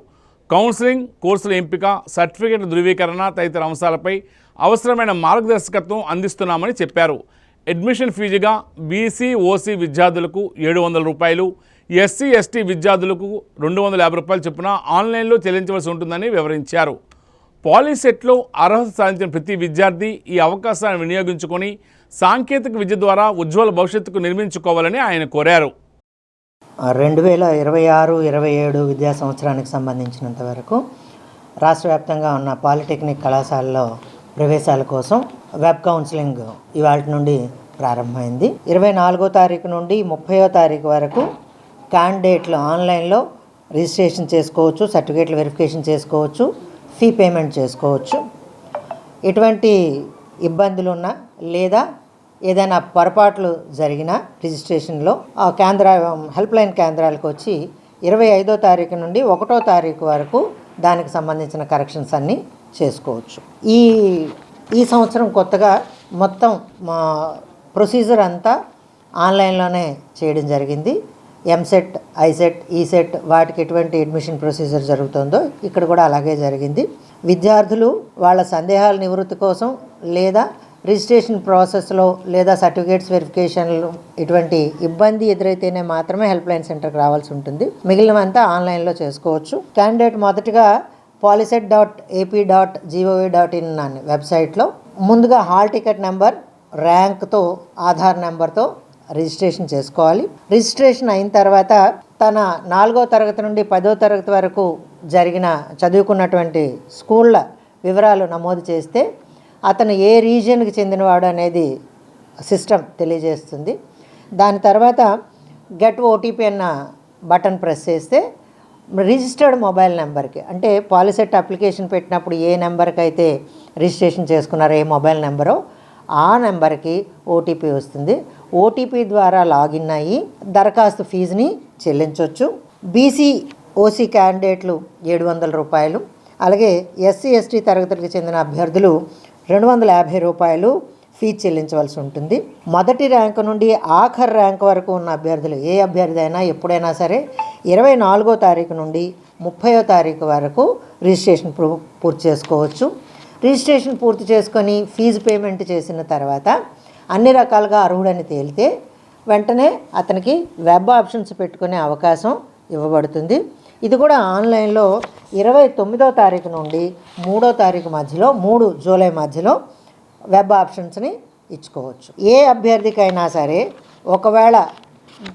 కౌన్సిలింగ్, కోర్సుల ఎంపిక, సర్టిఫికేట్ ధృవీకరణ తదితర అంశాలపై అవసరమైన మార్గదర్శకత్వం అందిస్తున్నామని చెప్పారు. అడ్మిషన్ ఫీజుగా బీసీ, ఓసీ విద్యార్థులకు 700 రూపాయలు, ఎస్సీ, ఎస్టీ విద్యార్థులకు 250 రూపాయలు చొప్పున ఆన్లైన్లో చెల్లించవలసి ఉంటుందని వివరించారు. పాలిసెట్లో అర్హత సాధించిన ప్రతి విద్యార్థి ఈ అవకాశాన్ని వినియోగించుకొని సాంకేతిక విద్య ద్వారా ఉజ్వల భవిష్యత్తుకు నిర్మించుకోవాలని ఆయన కోరారు. 2026-27 విద్యా సంవత్సరానికి సంబంధించినంత వరకు రాష్ట్ర వ్యాప్తంగా ఉన్న పాలిటెక్నిక్ కళాశాలలో ప్రవేశాల కోసం వెబ్ కౌన్సిలింగ్ ఇవాళ నుండి ప్రారంభమైంది. 24వ తారీఖు నుండి 30వ తారీఖు వరకు క్యాండిడేట్లు ఆన్లైన్లో రిజిస్ట్రేషన్ చేసుకోవచ్చు, సర్టిఫికేట్లు వెరిఫికేషన్ చేసుకోవచ్చు, ఫీ పేమెంట్ చేసుకోవచ్చు. ఎటువంటి ఇబ్బందులు ఉన్నా లేదా ఏదైనా పొరపాట్లు జరిగినా రిజిస్ట్రేషన్లో ఆ హెల్ప్ లైన్ కేంద్రాలకు వచ్చి 25వ తారీఖు నుండి 1వ తారీఖు వరకు దానికి సంబంధించిన కరెక్షన్స్ అన్నీ చేసుకోవచ్చు. ఈ సంవత్సరం కొత్తగా మొత్తం మా ప్రొసీజర్ అంతా ఆన్లైన్లోనే చేయడం జరిగింది. ఎంసెట్, ఐసెట్, ఈసెట్ వాటికి ఎటువంటి అడ్మిషన్ ప్రొసీజర్ జరుగుతుందో ఇక్కడ కూడా అలాగే జరిగింది. విద్యార్థులు వాళ్ళ సందేహాల నివృత్తి కోసం లేదా రిజిస్ట్రేషన్ ప్రాసెస్లో లేదా సర్టిఫికేట్స్ వెరిఫికేషన్లు ఇటువంటి ఇబ్బంది ఎదురైతేనే మాత్రమే హెల్ప్ లైన్ సెంటర్కి రావాల్సి ఉంటుంది. మిగిలినవంతా ఆన్లైన్లో చేసుకోవచ్చు. క్యాండిడేట్ మొదటగా polyset.ap.gov.in అనే వెబ్సైట్లో ముందుగా హాల్ టికెట్ నెంబర్, ర్యాంక్తో, ఆధార్ నెంబర్తో రిజిస్ట్రేషన్ చేసుకోవాలి. రిజిస్ట్రేషన్ అయిన తర్వాత తన 4వ తరగతి నుండి 10వ తరగతి వరకు చదువుకున్నటువంటి స్కూళ్ళ వివరాలు నమోదు చేస్తే అతను ఏ రీజియన్కి చెందినవాడు అనేది సిస్టమ్ తెలియజేస్తుంది. దాని తర్వాత గెట్ ఓటీపీ అన్న బటన్ ప్రెస్ చేస్తే రిజిస్టర్డ్ మొబైల్ నెంబర్కి, అంటే పాలిసెట్ అప్లికేషన్ పెట్టినప్పుడు ఏ నెంబర్కి అయితే రిజిస్ట్రేషన్ చేసుకున్నారో ఏ మొబైల్ నెంబరో ఆ నెంబర్కి ఓటీపీ వస్తుంది. ఓటీపీ ద్వారా లాగిన్ అయ్యి దరఖాస్తు ఫీజుని చెల్లించవచ్చు. బీసీ, ఓసీ క్యాండిడేట్లు 700 రూపాయలు, అలాగే ఎస్సీ, ఎస్టీ తరగతులకు చెందిన అభ్యర్థులు 250 రూపాయలు ఫీజు చెల్లించవలసి ఉంటుంది. మొదటి ర్యాంకు నుండి ఆఖరి ర్యాంక్ వరకు ఉన్న అభ్యర్థులు ఏ అభ్యర్థి అయినా ఎప్పుడైనా సరే 24వ తారీఖు నుండి 30వ తారీఖు వరకు రిజిస్ట్రేషన్ పూర్తి చేసుకోవచ్చు. రిజిస్ట్రేషన్ పూర్తి చేసుకొని ఫీజు పేమెంట్ చేసిన తర్వాత అన్ని రకాలుగా అర్హుడని తేలితే వెంటనే అతనికి వెబ్ ఆప్షన్స్ పెట్టుకునే అవకాశం ఇవ్వబడుతుంది. ఇది కూడా ఆన్లైన్లో 29వ తారీఖు నుండి 3వ తారీఖు మధ్యలో 3 జూలై మధ్యలో వెబ్ ఆప్షన్స్ని ఇచ్చుకోవచ్చు. ఏ అభ్యర్థికైనా సరే ఒకవేళ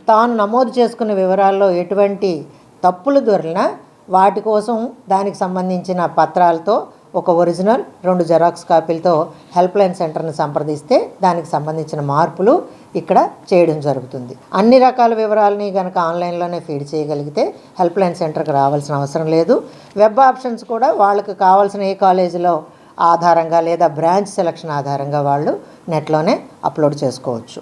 తాను నమోదు చేసుకున్న వివరాల్లో ఎటువంటి తప్పులు దొరికినా వాటి కోసం దానికి సంబంధించిన పత్రాలతో ఒక ఒరిజినల్, 2 జెరాక్స్ కాపీలతో హెల్ప్ లైన్ సెంటర్ని సంప్రదిస్తే దానికి సంబంధించిన మార్పులు ఇక్కడ చేయడం జరుగుతుంది. అన్ని రకాల వివరాలని కనుక ఆన్లైన్లోనే ఫీడ్ చేయగలిగితే హెల్ప్ లైన్ సెంటర్కి రావాల్సిన అవసరం లేదు. వెబ్ ఆప్షన్స్ కూడా వాళ్ళకి కావాల్సిన ఏ కాలేజీలో ఆధారంగా లేదా బ్రాంచ్ సెలక్షన్ ఆధారంగా వాళ్ళు నెట్లోనే అప్లోడ్ చేసుకోవచ్చు.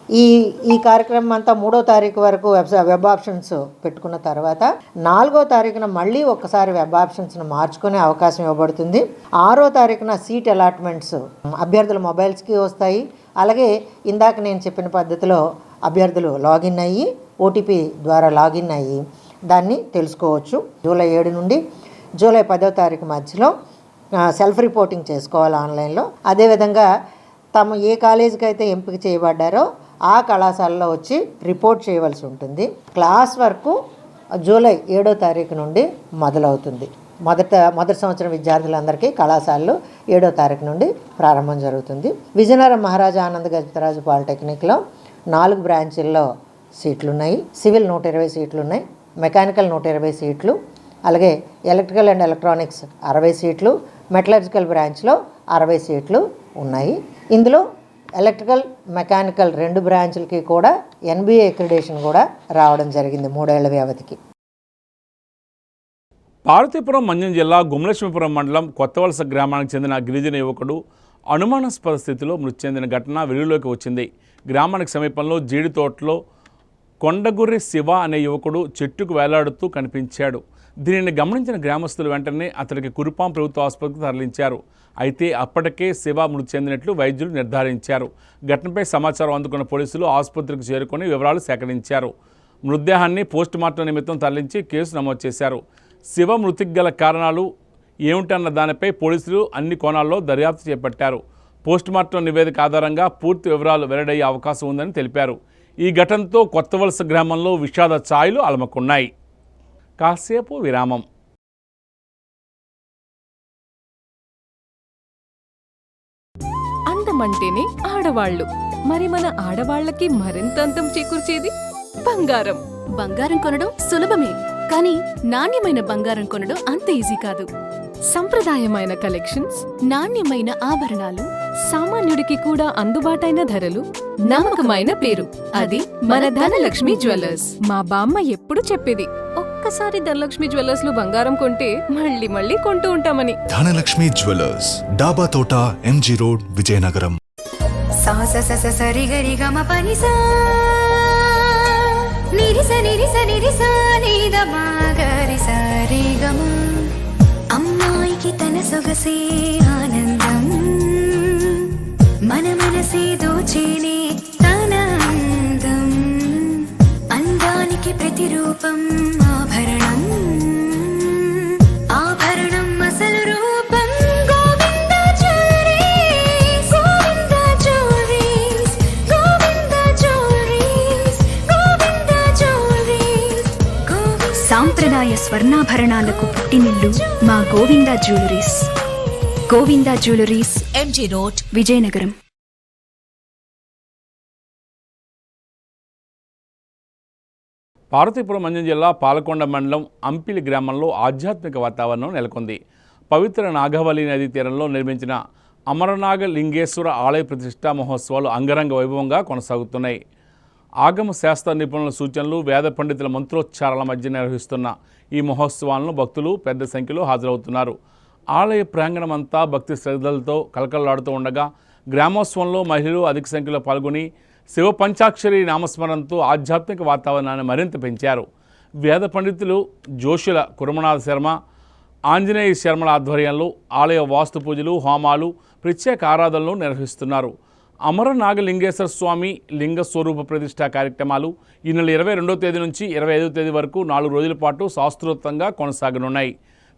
ఈ కార్యక్రమం అంతా 3వ తారీఖు వరకు వెబ్ ఆప్షన్స్ పెట్టుకున్న తర్వాత 4వ తారీఖున మళ్ళీ ఒకసారి వెబ్ ఆప్షన్స్ను మార్చుకునే అవకాశం ఇవ్వబడుతుంది. 6వ తారీఖున సీట్ అలాట్మెంట్స్ అభ్యర్థుల మొబైల్స్కి వస్తాయి. అలాగే ఇందాక నేను చెప్పిన పద్ధతిలో అభ్యర్థులు లాగిన్ అయ్యి ఓటీపీ ద్వారా లాగిన్ అయ్యి దాన్ని తెలుసుకోవచ్చు. జూలై 7 నుండి జూలై 10వ తారీఖు మధ్యలో సెల్ఫ్ రిపోర్టింగ్ చేసుకోవాలి ఆన్లైన్లో. అదేవిధంగా తాము ఏ కాలేజీకి అయితే ఎంపిక చేయబడ్డారో ఆ కళాశాలలో వచ్చి రిపోర్ట్ చేయవలసి ఉంటుంది. క్లాస్ వర్క్ జూలై 7వ తారీఖు నుండి మొదలవుతుంది. మొదటి సంవత్సరం విద్యార్థులందరికీ కళాశాలలో 7వ తారీఖు నుండి ప్రారంభం జరుగుతుంది. విజయనగరం మహారాజా ఆనంద గజపతిరాజు పాలిటెక్నిక్లో 4 బ్రాంచీల్లో సీట్లు ఉన్నాయి. సివిల్ 120 సీట్లు ఉన్నాయి, మెకానికల్ 120 సీట్లు, అలాగే ఎలక్ట్రికల్ అండ్ ఎలక్ట్రానిక్స్ 60 సీట్లు, మెటలర్జికల్ బ్రాంచ్లో 60 సీట్లు ఉన్నాయి. ఇందులో ఎలక్ట్రికల్ మెకానికల్ 2 బ్రాంచులకి కూడా NBA అక్రిడేషన్ కూడా రావడం జరిగింది 3 ఏళ్ల వ్యవధికి. పార్వతీపురం మన్యం జిల్లా గుమలక్ష్మీపురం మండలం కొత్తవలస గ్రామానికి చెందిన గిరిజన యువకుడు అనుమానాస్పద స్థితిలో మృతి చెందిన ఘటన వెలుగులోకి వచ్చింది. గ్రామానికి సమీపంలో జీడి తోటలో కొండగుర్రి శివ అనే యువకుడు చెట్టుకు వేలాడుతూ కనిపించాడు. దీనిని గమనించిన గ్రామస్తులు వెంటనే అతడికి కురుపాం ప్రభుత్వ ఆసుపత్రికి తరలించారు. అయితే అప్పటికే శివ మృతి చెందినట్లు వైద్యులు నిర్ధారించారు. ఘటనపై సమాచారం అందుకున్న పోలీసులు ఆసుపత్రికి చేరుకొని వివరాలు సేకరించారు. మృతదేహాన్ని పోస్టుమార్టం నిమిత్తం తరలించి కేసు నమోదు చేశారు. శివ మృతికి గల కారణాలు ఏమిటన్న దానిపై పోలీసులు అన్ని కోణాల్లో దర్యాప్తు చేపట్టారు. పోస్టుమార్టం నివేదిక ఆధారంగా పూర్తి వివరాలు వెల్లడయ్యే అవకాశం ఉందని తెలిపారు. ఈ ఘటనతో కొత్తవలస గ్రామంలో విషాద ఛాయలు అలముకున్నాయి. కాసేపు విరామం. అందమంటేనే ఆడవాళ్ళు, మరి మన ఆడవాళ్ళకి మరింత అందం చేకూర్చేది బంగారం. బంగారం కొనడం సులభమే, కానీ నాణ్యమైన బంగారం కొనడం అంత ఈజీ కాదు. సంప్రదాయమైన కలెక్షన్స్, నాణ్యమైన ఆభరణాలు, సామాన్యుడికి కూడా అందుబాటైన ధరలు, నమ్మకమైన పేరు, అది మన ధనలక్ష్మి జ్యువెలర్స్. మా బామ్మ ఎప్పుడు చెప్పేది, ఒక్కసారి ధనలక్ష్మి జ్యువెలర్స్ లో బంగారం కొంటే మళ్ళీ మళ్ళీ కొంటూ ఉంటామని. ధనలక్ష్మి జ్యువెలర్స్, డాబా తోట, MG రోడ్, విజయనగరం. అమ్మాయికి తన సొగసే ఆనందం, మన మనసే దోచేనే తన అందం, అందానికి ప్రతిరూపం ఆభరణం, ఆభరణం అసలు రూపం. Govinda jewelleries, Govinda jewelleries, Govinda jewelleries, Govinda jewelleries. సాంప్రదాయ స్వర్ణాభరణాలకు పుట్టినిల్లు మా Govinda jewelleries. Govinda jewelleries, MG road, Vizianagaram. Parvathipuram Manyam జిల్లా పాలకొండ మండలం అంపిలి గ్రామంలో ఆధ్యాత్మిక వాతావరణం నెలకొంది. పవిత్ర నాగవల్లి నదీ తీరంలో నిర్మించిన అమరనాగ లింగేశ్వర ఆలయ ప్రతిష్ఠా మహోత్సవాలు అంగరంగ వైభవంగా కొనసాగుతున్నాయి. ఆగమ శాస్త్ర నిపుణుల సూచనలు, వేద పండితుల మంత్రోచ్చారాల మధ్య నిర్వహిస్తున్న ఈ మహోత్సవాలను భక్తులు పెద్ద సంఖ్యలో హాజరవుతున్నారు. ఆలయ ప్రాంగణమంతా భక్తి శ్రద్ధలతో కలకలలాడుతూ ఉండగా గ్రామోత్సవంలో మహిళలు అధిక సంఖ్యలో పాల్గొని శివ పంచాక్షరి నామస్మరణతో ఆధ్యాత్మిక వాతావరణాన్ని మరింత పెంచారు. వేద పండితులు జోషుల కురమనాథ శర్మ, ఆంజనేయ శర్మల ఆధ్వర్యంలో ఆలయ వాస్తు పూజలు, హోమాలు, ప్రత్యేక ఆరాధనలు నిర్వహిస్తున్నారు. అమరనాగలింగేశ్వర స్వామి లింగ స్వరూప ప్రతిష్ఠా కార్యక్రమాలు ఈ నెల 22వ తేదీ నుంచి 25వ తేదీ వరకు 4 రోజుల పాటు శాస్త్రోక్తంగా కొనసాగనున్నాయి.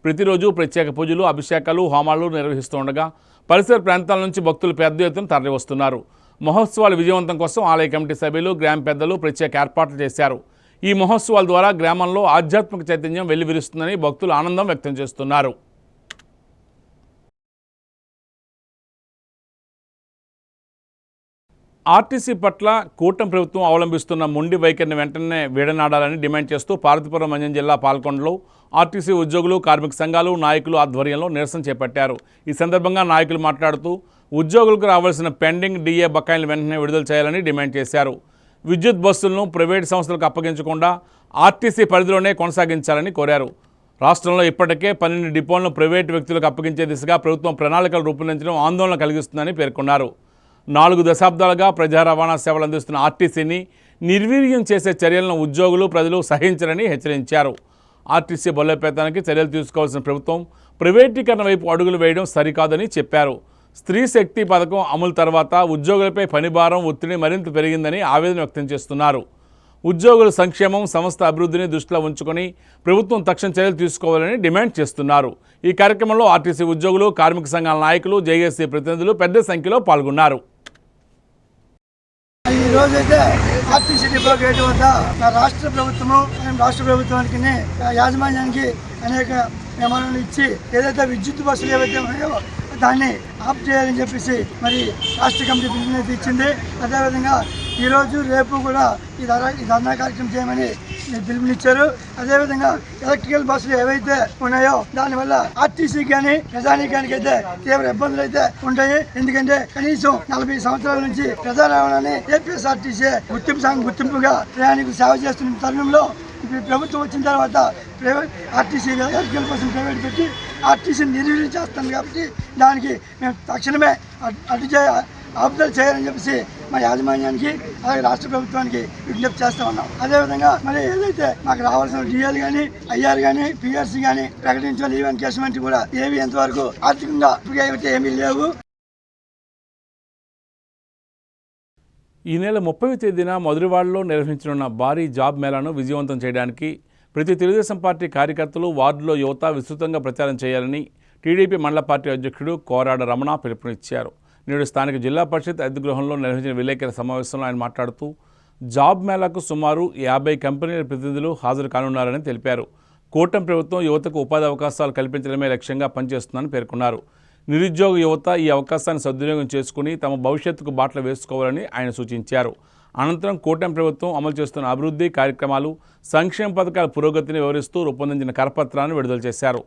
ప్రతిరోజు ప్రత్యేక పూజలు, అభిషేకాలు, హోమాలు నిర్వహిస్తూ ఉండగా పరిసర ప్రాంతాల నుంచి భక్తులు పెద్ద ఎత్తున తరలివస్తున్నారు. మహోత్సవాల విజయవంతం కోసం ఆలయ కమిటీ సభ్యులు, గ్రామ పెద్దలు ప్రత్యేక ఏర్పాట్లు చేశారు. ఈ మహోత్సవాల ద్వారా గ్రామంలో ఆధ్యాత్మిక చైతన్యం వెల్లివిరుస్తుందని భక్తులు ఆనందం వ్యక్తం చేస్తున్నారు. ఆర్టీసీ పట్ల కూటమి ప్రభుత్వం అవలంబిస్తున్న మొండి వైఖరిని వెంటనే వీడనాడాలని డిమాండ్ చేస్తూ పార్వతీపురం మన్యం జిల్లా పాల్కొండలో ఆర్టీసీ ఉద్యోగులు, కార్మిక సంఘాలు, నాయకులు ఆధ్వర్యంలో నిరసన చేపట్టారు. ఈ సందర్భంగా నాయకులు మాట్లాడుతూ ఉద్యోగులకు రావాల్సిన పెండింగ్ DA బకాయిలను వెంటనే విడుదల చేయాలని డిమాండ్ చేశారు. విద్యుత్ బస్సులను ప్రైవేటు సంస్థలకు అప్పగించకుండా ఆర్టీసీ పరిధిలోనే కొనసాగించాలని కోరారు. రాష్ట్రంలో ఇప్పటికే 12 డిపోలను ప్రైవేటు వ్యక్తులకు అప్పగించే దిశగా ప్రభుత్వం ప్రణాళికలు రూపొందించడం ఆందోళన కలిగిస్తుందని పేర్కొన్నారు. 4 దశాబ్దాలుగా ప్రజా రవాణా సేవలు అందిస్తున్న ఆర్టీసీని నిర్వీర్యం చేసే చర్యలను ఉద్యోగులు, ప్రజలు సహించరని హెచ్చరించారు. ఆర్టీసీ బలోపేతానికి చర్యలు తీసుకోవాల్సిన ప్రభుత్వం ప్రైవేటీకరణ వైపు అడుగులు వేయడం సరికాదని చెప్పారు. స్త్రీ శక్తి పథకం అమలు తర్వాత ఉద్యోగులపై పనిభారం, ఒత్తిడి మరింత పెరిగిందని ఆవేదన వ్యక్తం చేస్తున్నారు. ఉద్యోగుల సంక్షేమం, సంస్థ అభివృద్ధిని దృష్టిలో ఉంచుకొని ప్రభుత్వం తక్షణ చర్యలు తీసుకోవాలని డిమాండ్ చేస్తున్నారు. ఈ కార్యక్రమంలో ఆర్టీసీ ఉద్యోగులు, కార్మిక సంఘాల నాయకులు, జేఏసీ ప్రతినిధులు పెద్ద సంఖ్యలో పాల్గొన్నారు. ఈరోజు అయితే ఆర్టీసీ డిపో గేట్ వద్ద రాష్ట్ర ప్రభుత్వము రాష్ట్ర ప్రభుత్వానికి యాజమాన్యానికి అనేక నియమాలను ఇచ్చి ఏదైతే విద్యుత్ బస్సులు ఏవైతే ఉన్నాయో దాన్ని ఆఫ్ చేయాలని చెప్పేసి మరి రాష్ట్ర కమిటీ పిలుపునైతే ఇచ్చింది. అదేవిధంగా ఈరోజు రేపు కూడా ఈ ధర్నా కార్యక్రమం చేయమని పిలుపునిచ్చారు. అదేవిధంగా ఎలక్ట్రికల్ బస్సులు ఏవైతే ఉన్నాయో దానివల్ల ఆర్టీసీ కానీ ప్రజానీకానికి అయితే తీవ్ర ఇబ్బందులు అయితే ఉంటాయి. ఎందుకంటే కనీసం 40 సంవత్సరాల నుంచి ప్రజా రవాణాని ఏపీఎస్ఆర్టీసీ గుర్తింపుగా ప్రయాణికులు సేవ చేస్తున్న తరుణంలో ప్రభుత్వం వచ్చిన తర్వాత ప్రైవేట్ ఆర్టీసీ ఎలక్ట్రికల్ బస్సులు ప్రైవేట్ పెట్టి ఆర్టీసీని నిర్వీర్యం చేస్తాం కాబట్టి దానికి మేము తక్షణమే ఆపుదల చేయాలని చెప్పేసి మా యాజమాన్యానికి అలాగే రాష్ట్ర ప్రభుత్వానికి విజ్ఞప్తి చేస్తూ ఉన్నాం. అదేవిధంగా మరి ఏదైతే మాకు రావాల్సిన డిఎల్ కానీ ఐఆర్ కానీ పిఆర్సీ కానీ ప్రకటించిన లీవ్ ఎన్కేస్మెంట్ కూడా ఏవి ఎంతవరకు ఆర్థికంగా అయితే ఏమీ లేవు. ఈ నెల 30వ తేదీన మధురవాడలో నిర్వహించనున్న భారీ జాబ్ మేళాను విజయవంతం చేయడానికి ప్రతి తెలుగుదేశం పార్టీ కార్యకర్తలు వార్డులో యువత విస్తృతంగా ప్రచారం చేయాలని టీడీపీ మండల పార్టీ అధ్యక్షుడు కోరాడ రమణ పిలుపునిచ్చారు. నేడు స్థానిక జిల్లా పరిషత్ అతిథిగృహంలో నిర్వహించిన విలేకరుల సమావేశంలో ఆయన మాట్లాడుతూ జాబ్ మేళాకు సుమారు 50 కంపెనీల ప్రతినిధులు హాజరు కానున్నారని తెలిపారు. కూటమి ప్రభుత్వం యువతకు ఉపాధి అవకాశాలు కల్పించడమే లక్ష్యంగా పనిచేస్తుందని పేర్కొన్నారు. నిరుద్యోగ యువత ఈ అవకాశాన్ని సద్వినియోగం చేసుకుని తమ భవిష్యత్తుకు బాటలు వేసుకోవాలని ఆయన సూచించారు. అనంతరం కూటమి ప్రభుత్వం అమలు చేస్తున్న అభివృద్ధి కార్యక్రమాలు, సంక్షేమ పథకాల పురోగతిని వివరిస్తూ రూపొందించిన కరపత్రాన్ని విడుదల చేశారు.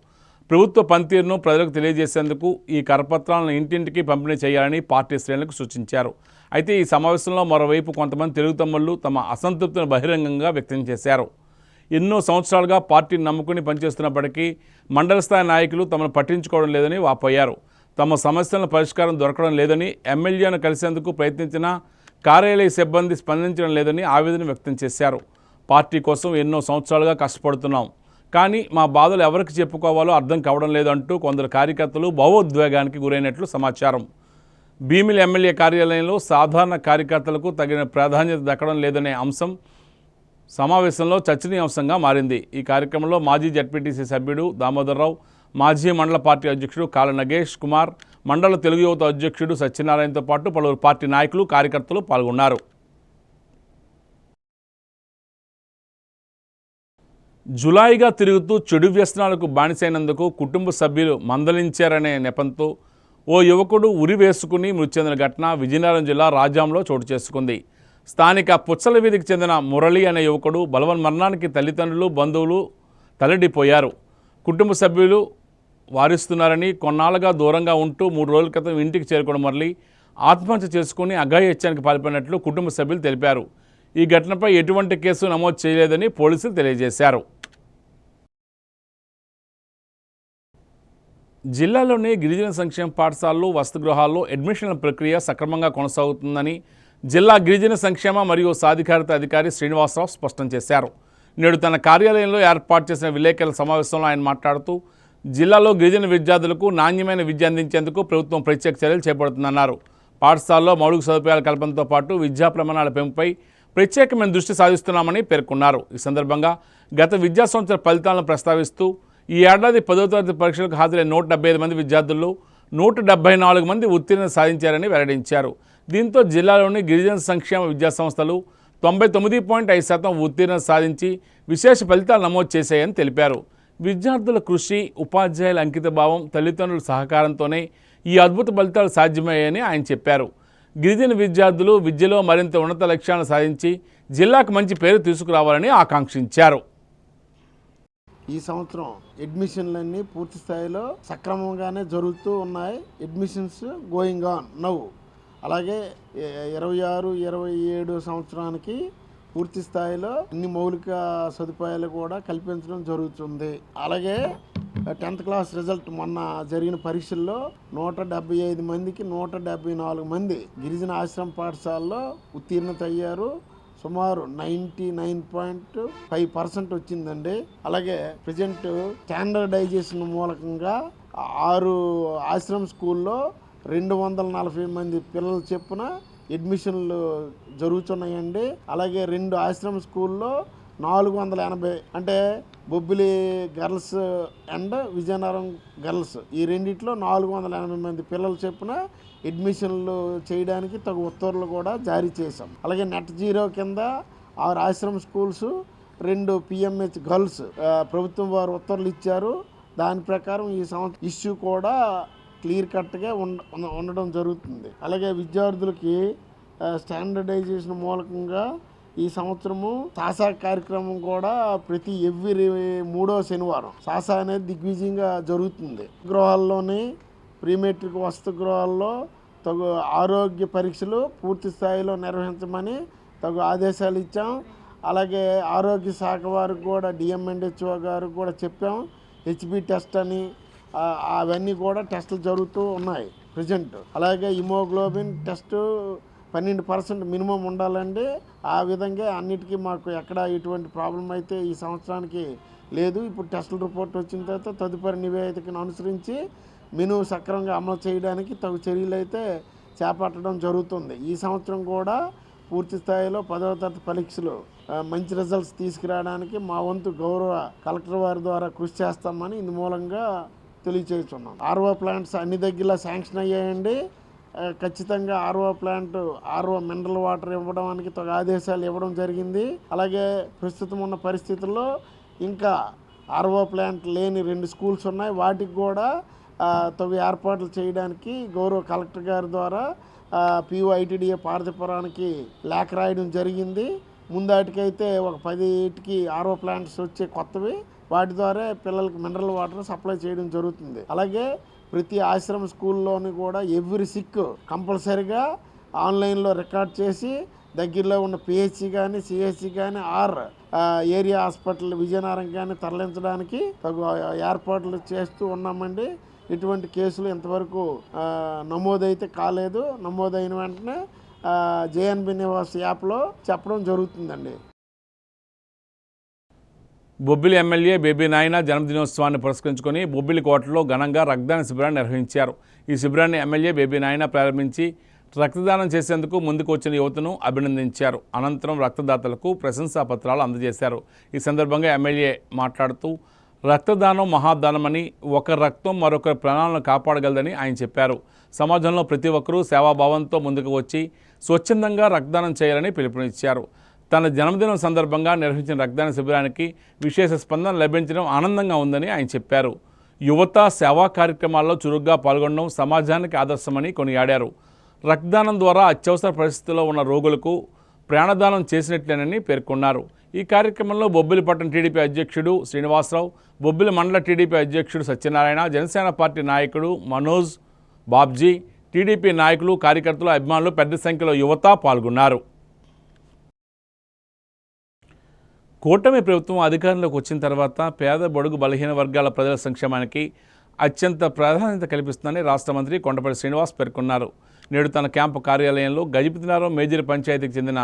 ప్రభుత్వ పనితీరును ప్రజలకు తెలియజేసేందుకు ఈ కరపత్రాలను ఇంటింటికి పంపిణీ చేయాలని పార్టీ శ్రేణులకు సూచించారు. అయితే ఈ సమావేశంలో మరోవైపు కొంతమంది తెలుగు తమ్ముళ్లు తమ అసంతృప్తిని బహిరంగంగా వ్యక్తం చేశారు. ఎన్నో సంవత్సరాలుగా పార్టీని నమ్ముకుని పనిచేస్తున్నప్పటికీ మండల స్థాయి నాయకులు తమను పట్టించుకోవడం లేదని వాపోయారు. తమ సమస్యలను పరిష్కారం దొరకడం లేదని, ఎమ్మెల్యేను కలిసేందుకు ప్రయత్నించినా కార్యాలయ సిబ్బంది స్పందించడం లేదని ఆవేదన వ్యక్తం చేశారు. పార్టీ కోసం ఎన్నో సంవత్సరాలుగా కష్టపడుతున్నాం, కానీ మా బాధలు ఎవరికి చెప్పుకోవాలో అర్థం కావడం లేదంటూ కొందరు కార్యకర్తలు భావోద్వేగానికి గురైనట్లు సమాచారం. భీమిలి ఎమ్మెల్యే కార్యాలయంలో సాధారణ కార్యకర్తలకు తగిన ప్రాధాన్యత దక్కడం లేదనే అంశం సమావేశంలో చర్చనీయాంశంగా మారింది. ఈ కార్యక్రమంలో మాజీ జడ్పీటీసీ సభ్యుడు దామోదర్రావు, మాజీ మండల పార్టీ అధ్యక్షుడు కాళ నగేష్ కుమార్, మండల తెలుగు యువత అధ్యక్షుడు సత్యనారాయణతో పాటు పలువురు పార్టీ నాయకులు, కార్యకర్తలు పాల్గొన్నారు. జులాయిగా తిరుగుతూ చెడు వ్యసనాలకు బానిసైనందుకు కుటుంబ సభ్యులు మందలించారనే నెపంతో ఓ యువకుడు ఉరి వేసుకుని మృతి చెందిన ఘటన విజయనగరం జిల్లా రాజాంలో చోటు చేసుకుంది. స్థానిక పుచ్చల వీధికి చెందిన మురళి అనే యువకుడు బలవన్మరణానికి తల్లిదండ్రులు, బంధువులు తల్లడిపోయారు. కుటుంబ సభ్యులు వారిస్తున్నారని కొన్నాళ్ళుగా దూరంగా ఉంటూ 3 రోజుల క్రితం ఇంటికి చేరుకోవడం మురళి ఆత్మహత్య చేసుకుని అఘాయిత్యానికి పాల్పడినట్లు కుటుంబ సభ్యులు తెలిపారు. ఈ ఘటనపై ఎటువంటి కేసు నమోదు చేయలేదని పోలీసులు తెలియజేశారు. జిల్లాలోని గిరిజన సంక్షేమ పాఠశాలలు, వసతిగృహాల్లో అడ్మిషన్ల ప్రక్రియ సక్రమంగా కొనసాగుతుందని జిల్లా గిరిజన సంక్షేమ మరియు సాధికారత అధికారి శ్రీనివాసరావు స్పష్టం చేశారు. నేడు తన కార్యాలయంలో ఏర్పాటు చేసిన విలేకరుల సమావేశంలో ఆయన మాట్లాడుతూ జిల్లాలో గిరిజన విద్యార్థులకు నాణ్యమైన విద్య అందించేందుకు ప్రభుత్వం ప్రత్యేక చర్యలు చేపడుతుందన్నారు. పాఠశాలలో మౌలిక సదుపాయాల కల్పనతో పాటు విద్యా ప్రమాణాల పెంపుపై ప్రత్యేకమైన దృష్టి సాధిస్తున్నామని పేర్కొన్నారు. ఈ సందర్భంగా గత విద్యా సంవత్సర ఫలితాలను ప్రస్తావిస్తూ ఈ ఏడాది 10వ తరగతి పరీక్షలకు హాజరైన 175 మంది విద్యార్థుల్లో 174 మంది ఉత్తీర్ణత సాధించారని వెల్లడించారు. దీంతో జిల్లాలోని గిరిజన సంక్షేమ విద్యా సంస్థలు 99.5% ఉత్తీర్ణత సాధించి విశేష ఫలితాలు నమోదు చేశాయని తెలిపారు. విద్యార్థుల కృషి, ఉపాధ్యాయుల అంకితభావం, తల్లిదండ్రుల సహకారంతోనే ఈ అద్భుత ఫలితాలు సాధ్యమయ్యాయని ఆయన చెప్పారు. గిరిజన విద్యార్థులు విద్యలో మరింత ఉన్నత లక్ష్యాలను సాధించి జిల్లాకు మంచి పేరు తీసుకురావాలని ఆకాంక్షించారు. ఈ సంవత్సరం అడ్మిషన్లన్నీ పూర్తి స్థాయిలో సక్రమంగానే జరుగుతూ ఉన్నాయి. Admissions going on now. అలాగే 26-27 సంవత్సరానికి పూర్తి స్థాయిలో అన్ని మౌలిక సదుపాయాలు కూడా కల్పించడం జరుగుతుంది. అలాగే 10th క్లాస్ రిజల్ట్ మొన్న జరిగిన పరీక్షల్లో 175 మందికి 174 మంది గిరిజన ఆశ్రమ పాఠశాలలో ఉత్తీర్ణత అయ్యారు. సుమారు 99.5% వచ్చిందండి. అలాగే ప్రజెంట్ స్టాండర్డైజేషన్ మూలకంగా 6 ఆశ్రమ స్కూల్లో 240 మంది పిల్లలు చొప్పున అడ్మిషన్లు జరుగుతున్నాయండి. అలాగే 2 ఆశ్రమ స్కూల్లో 480, అంటే Bobbili girls and Vizianagaram girls ఈ రెండిట్లో 480 మంది పిల్లలు చొప్పున అడ్మిషన్లు చేయడానికి తగు ఉత్తర్వులు కూడా జారీ చేశాం. అలాగే నెట్ జీరో కింద 6 ఆశ్రమ స్కూల్స్, 2 పిఎంహెచ్ గర్ల్స్ ప్రభుత్వం వారు ఉత్తర్వులు ఇచ్చారు. దాని ప్రకారం ఈ సంవత్సరం ఇష్యూ కూడా క్లియర్ కట్గా ఉండడం జరుగుతుంది. అలాగే విద్యార్థులకి స్టాండర్డైజేషన్ మూలకంగా ఈ సంవత్సరము సాసా కార్యక్రమం కూడా ప్రతి ఎవ్రీ 3వ శనివారం సాసా అనేది దిగ్విజయంగా జరుగుతుంది. గృహాల్లోని ప్రీమెట్రిక్ వసతి గృహాల్లో తగు ఆరోగ్య పరీక్షలు పూర్తి స్థాయిలో నిర్వహించమని తగు ఆదేశాలు ఇచ్చాం. అలాగే ఆరోగ్య శాఖ వారికి కూడా డిఎంఎన్హెచ్ఓ గారికి కూడా చెప్పాం. హెచ్బి టెస్ట్ అని అవన్నీ కూడా టెస్టులు జరుగుతూ ఉన్నాయి ప్రజెంట్. అలాగే హిమోగ్లోబిన్ టెస్టు 12% మినిమం ఉండాలండి. ఆ విధంగా అన్నిటికీ మాకు ఎక్కడ ఎటువంటి ప్రాబ్లం అయితే ఈ సంవత్సరానికి లేదు. ఇప్పుడు టెస్టుల రిపోర్ట్ వచ్చిన తర్వాత తదుపరి నివేదికను అనుసరించి మెను సక్రమంగా అమలు చేయడానికి తగు చర్యలు అయితే చేపట్టడం జరుగుతుంది. ఈ సంవత్సరం కూడా పూర్తి స్థాయిలో 10వ తరగతి పరీక్షలు మంచి రిజల్ట్స్ తీసుకురావడానికి మా వంతు గౌరవ కలెక్టర్ వారి ద్వారా కృషి చేస్తామని ఇందు మూలంగా తెలియచేస్తున్నాం. ఆర్ఓ ప్లాంట్స్ అన్ని దగ్గరలో శాంక్షన్ అయ్యాయండి. ఖచ్చితంగా RO plant RO mineral water ఇవ్వడానికి తగు ఆదేశాలు ఇవ్వడం జరిగింది. అలాగే ప్రస్తుతం ఉన్న పరిస్థితుల్లో ఇంకా ఆర్ఓ ప్లాంట్ లేని 2 స్కూల్స్ ఉన్నాయి. వాటికి కూడా తగు ఏర్పాట్లు చేయడానికి గౌరవ కలెక్టర్ గారి ద్వారా POITDA పార్థపురానికి లేఖ రాయడం జరిగింది. ముందాటికైతే ఒక 10 ఆర్ఓ ప్లాంట్స్ వచ్చే కొత్తవి, వాటి ద్వారా పిల్లలకి మినరల్ వాటర్ సప్లై చేయడం జరుగుతుంది. అలాగే ప్రతి ఆశ్రమ స్కూల్లోని కూడా ఎవ్రీ సిక్ కంపల్సరీగా ఆన్లైన్లో రికార్డ్ చేసి దగ్గరలో ఉన్న పిహెచ్సి కానీ సిహెచ్సి కానీ ఏరియా హాస్పిటల్ విజయనగరం కానీ తరలించడానికి తగు ఏర్పాట్లు చేస్తూ ఉన్నామండి. ఇటువంటి కేసులు ఇంతవరకు నమోదైతే కాలేదు. నమోదైన వెంటనే JNB నివాస్ యాప్లో చెప్పడం జరుగుతుందండి. బొబ్బిలి ఎమ్మెల్యే బేబీ నాయన జన్మదినోత్సవాన్ని పురస్కరించుకొని బొబ్బిలి కోటలో ఘనంగా రక్తదాన శిబిరాన్ని నిర్వహించారు. ఈ శిబిరాన్ని ఎమ్మెల్యే బేబీ నాయన ప్రారంభించి రక్తదానం చేసేందుకు ముందుకు వచ్చిన యువతను అభినందించారు. అనంతరం రక్తదాతలకు ప్రశంసా పత్రాలు అందజేశారు. ఈ సందర్భంగా ఎమ్మెల్యే మాట్లాడుతూ రక్తదానం మహాదానమని, ఒక రక్తం మరొకరి ప్రాణాలను కాపాడగలదని ఆయన చెప్పారు. సమాజంలో ప్రతి ఒక్కరూ సేవాభావంతో ముందుకు వచ్చి స్వచ్ఛందంగా రక్తదానం చేయాలని పిలుపునిచ్చారు. తన జన్మదినం సందర్భంగా నిర్వహించిన రక్తదాన శిబిరానికి విశేష స్పందన లభించడం ఆనందంగా ఉందని ఆయన చెప్పారు. యువత సేవా కార్యక్రమాల్లో చురుగ్గా పాల్గొనడం సమాజానికి ఆదర్శమని కొనియాడారు. రక్తదానం ద్వారా అత్యవసర పరిస్థితుల్లో ఉన్న రోగులకు ప్రాణదానం చేసినట్లేనని పేర్కొన్నారు. ఈ కార్యక్రమంలో బొబ్బిలి పట్టణ టీడీపీ అధ్యక్షుడు శ్రీనివాసరావు, బొబ్బిలి మండల టీడీపీ అధ్యక్షుడు సత్యనారాయణ, జనసేన పార్టీ నాయకుడు మనోజ్, బాబ్జీ, టీడీపీ నాయకులు, కార్యకర్తలు, అభిమానులు పెద్ద సంఖ్యలో యువత పాల్గొన్నారు. కూటమి ప్రభుత్వం అధికారంలోకి వచ్చిన తర్వాత పేద బడుగు బలహీన వర్గాల ప్రజల సంక్షేమానికి అత్యంత ప్రాధాన్యత కల్పిస్తుందని రాష్ట్ర మంత్రి కొండపల్లి శ్రీనివాస్ పేర్కొన్నారు. నేడు తన క్యాంపు కార్యాలయంలో గజపతినగరం మేజర్ పంచాయతీకి చెందిన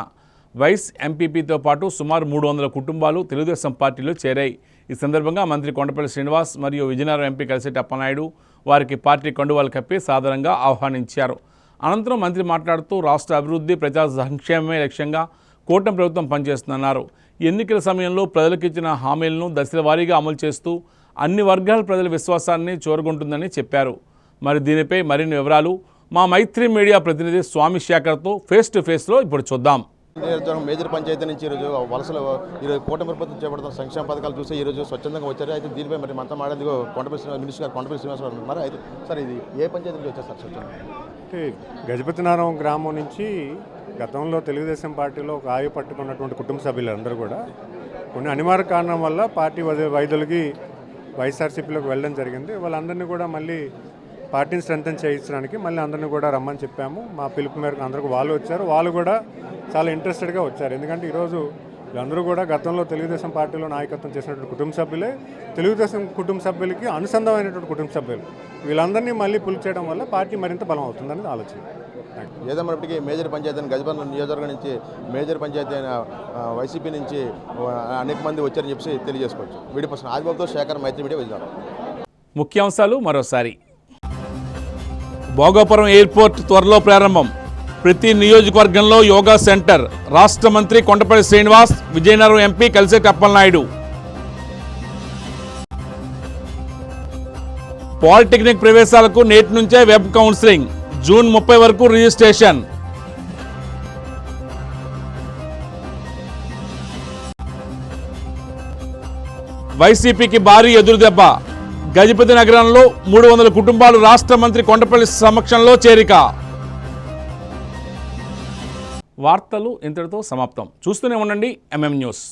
వైస్ ఎంపీపీతో పాటు సుమారు 300 కుటుంబాలు తెలుగుదేశం పార్టీలో చేరాయి. ఈ సందర్భంగా మంత్రి కొండపల్లి శ్రీనివాస్ మరియు విజయనగరం ఎంపీ కలిసెట్టి అప్పలనాయుడు వారికి పార్టీ కండువాలు కప్పి సాదరంగా ఆహ్వానించారు. అనంతరం మంత్రి మాట్లాడుతూ రాష్ట్ర అభివృద్ధి, ప్రజా సంక్షేమమే లక్ష్యంగా కూటమి ప్రభుత్వం పనిచేస్తుందన్నారు. ఎన్నికల సమయంలో ప్రజలకు ఇచ్చిన హామీలను దశల వారీగా అమలు చేస్తూ అన్ని వర్గాల ప్రజల విశ్వాసాన్ని చూరగొంటుందని చెప్పారు. మరి దీనిపై మరిన్ని వివరాలు మా మైత్రి మీడియా ప్రతినిధి స్వామి శేఖర్తో ఫేస్ టు ఫేస్లో ఇప్పుడు చూద్దాం. మేజర్ పంచాయతీ నుంచి ఈరోజు వలసలు ఈరోజు కూటమి ప్రభుత్వం చేపడుతున్న సంక్షేమ పథకాలు చూసి ఈరోజు స్వచ్ఛందంగా వచ్చారు. అయితే దీనిపై మరి మనతో మాట్లాడేందుకు మినిస్టర్ గారు కొండపల్లి శ్రీనివాస్ గారు ఉన్నారు. అయితే సార్, ఇది ఏ పంచాయతీ నుంచి వచ్చారు సార్ స్వచ్ఛంగా? గజపతినగరం గ్రామం నుంచి గతంలో తెలుగుదేశం పార్టీలో ఒక ఆయువు పట్టుకున్నటువంటి కుటుంబ సభ్యులందరూ కూడా కొన్ని అనివార్య కారణం వల్ల పార్టీ వైద్యులకి వైఎస్ఆర్సీపీలోకి వెళ్ళడం జరిగింది. వాళ్ళందరినీ కూడా మళ్ళీ పార్టీని స్ట్రెంథెన్ చేయించడానికి మళ్ళీ అందరినీ కూడా రమ్మని చెప్పాము. మా పిలుపు మేరకు అందరికీ వాళ్ళు వచ్చారు. వాళ్ళు కూడా చాలా ఇంట్రెస్టెడ్గా వచ్చారు. ఎందుకంటే ఈరోజు వీళ్ళందరూ కూడా గతంలో తెలుగుదేశం పార్టీలో నాయకత్వం చేసినటువంటి కుటుంబ సభ్యులే, తెలుగుదేశం కుటుంబ సభ్యులకి అనుసంధానమైనటువంటి కుటుంబ సభ్యులు. వీళ్ళందరినీ మళ్ళీ పులుపు చేయడం వల్ల పార్టీ మరింత బలం అవుతుందని ఆలోచన. ఏదైనప్పటికీ మేజర్ పంచాయతీ అయిన గజపతినగరం నియోజకవర్గం నుంచి మేజర్ పంచాయతీ అయిన వైసీపీ నుంచి అనేక మంది వచ్చారని చెప్పి తెలియజేసుకోవచ్చు. వీడియో పర్సన్ ఆదిబాబుతో శేఖర్, మైత్రి మీడియా, విజయనగరం. ముఖ్యాంశాలు మరోసారి. భోగాపురం ఎయిర్పోర్ట్ త్వరలో ప్రారంభం. ప్రతి నియోజకవర్గంలో యోగా సెంటర్. రాష్ట్ర మంత్రి కొండపల్లి శ్రీనివాస్, విజయనగరం ఎంపీ కలిసెట్టి అప్పలనాయుడు. పాలిటెక్నిక్ ప్రవేశాలకు నేటి నుంచే వెబ్ కౌన్సిలింగ్. జూన్ 30 వరకు రిజిస్ట్రేషన్. వైసీపీకి భారీ ఎదురుదెబ్బ. గజపతి నగరంలో 300 కుటుంబాలు రాష్ట్ర మంత్రి కొండపల్లి సమక్షంలో చేరిక. వార్తలు ఇంతటితో సమాప్తం. చూస్తూనే ఉండండి ఎంఎం న్యూస్.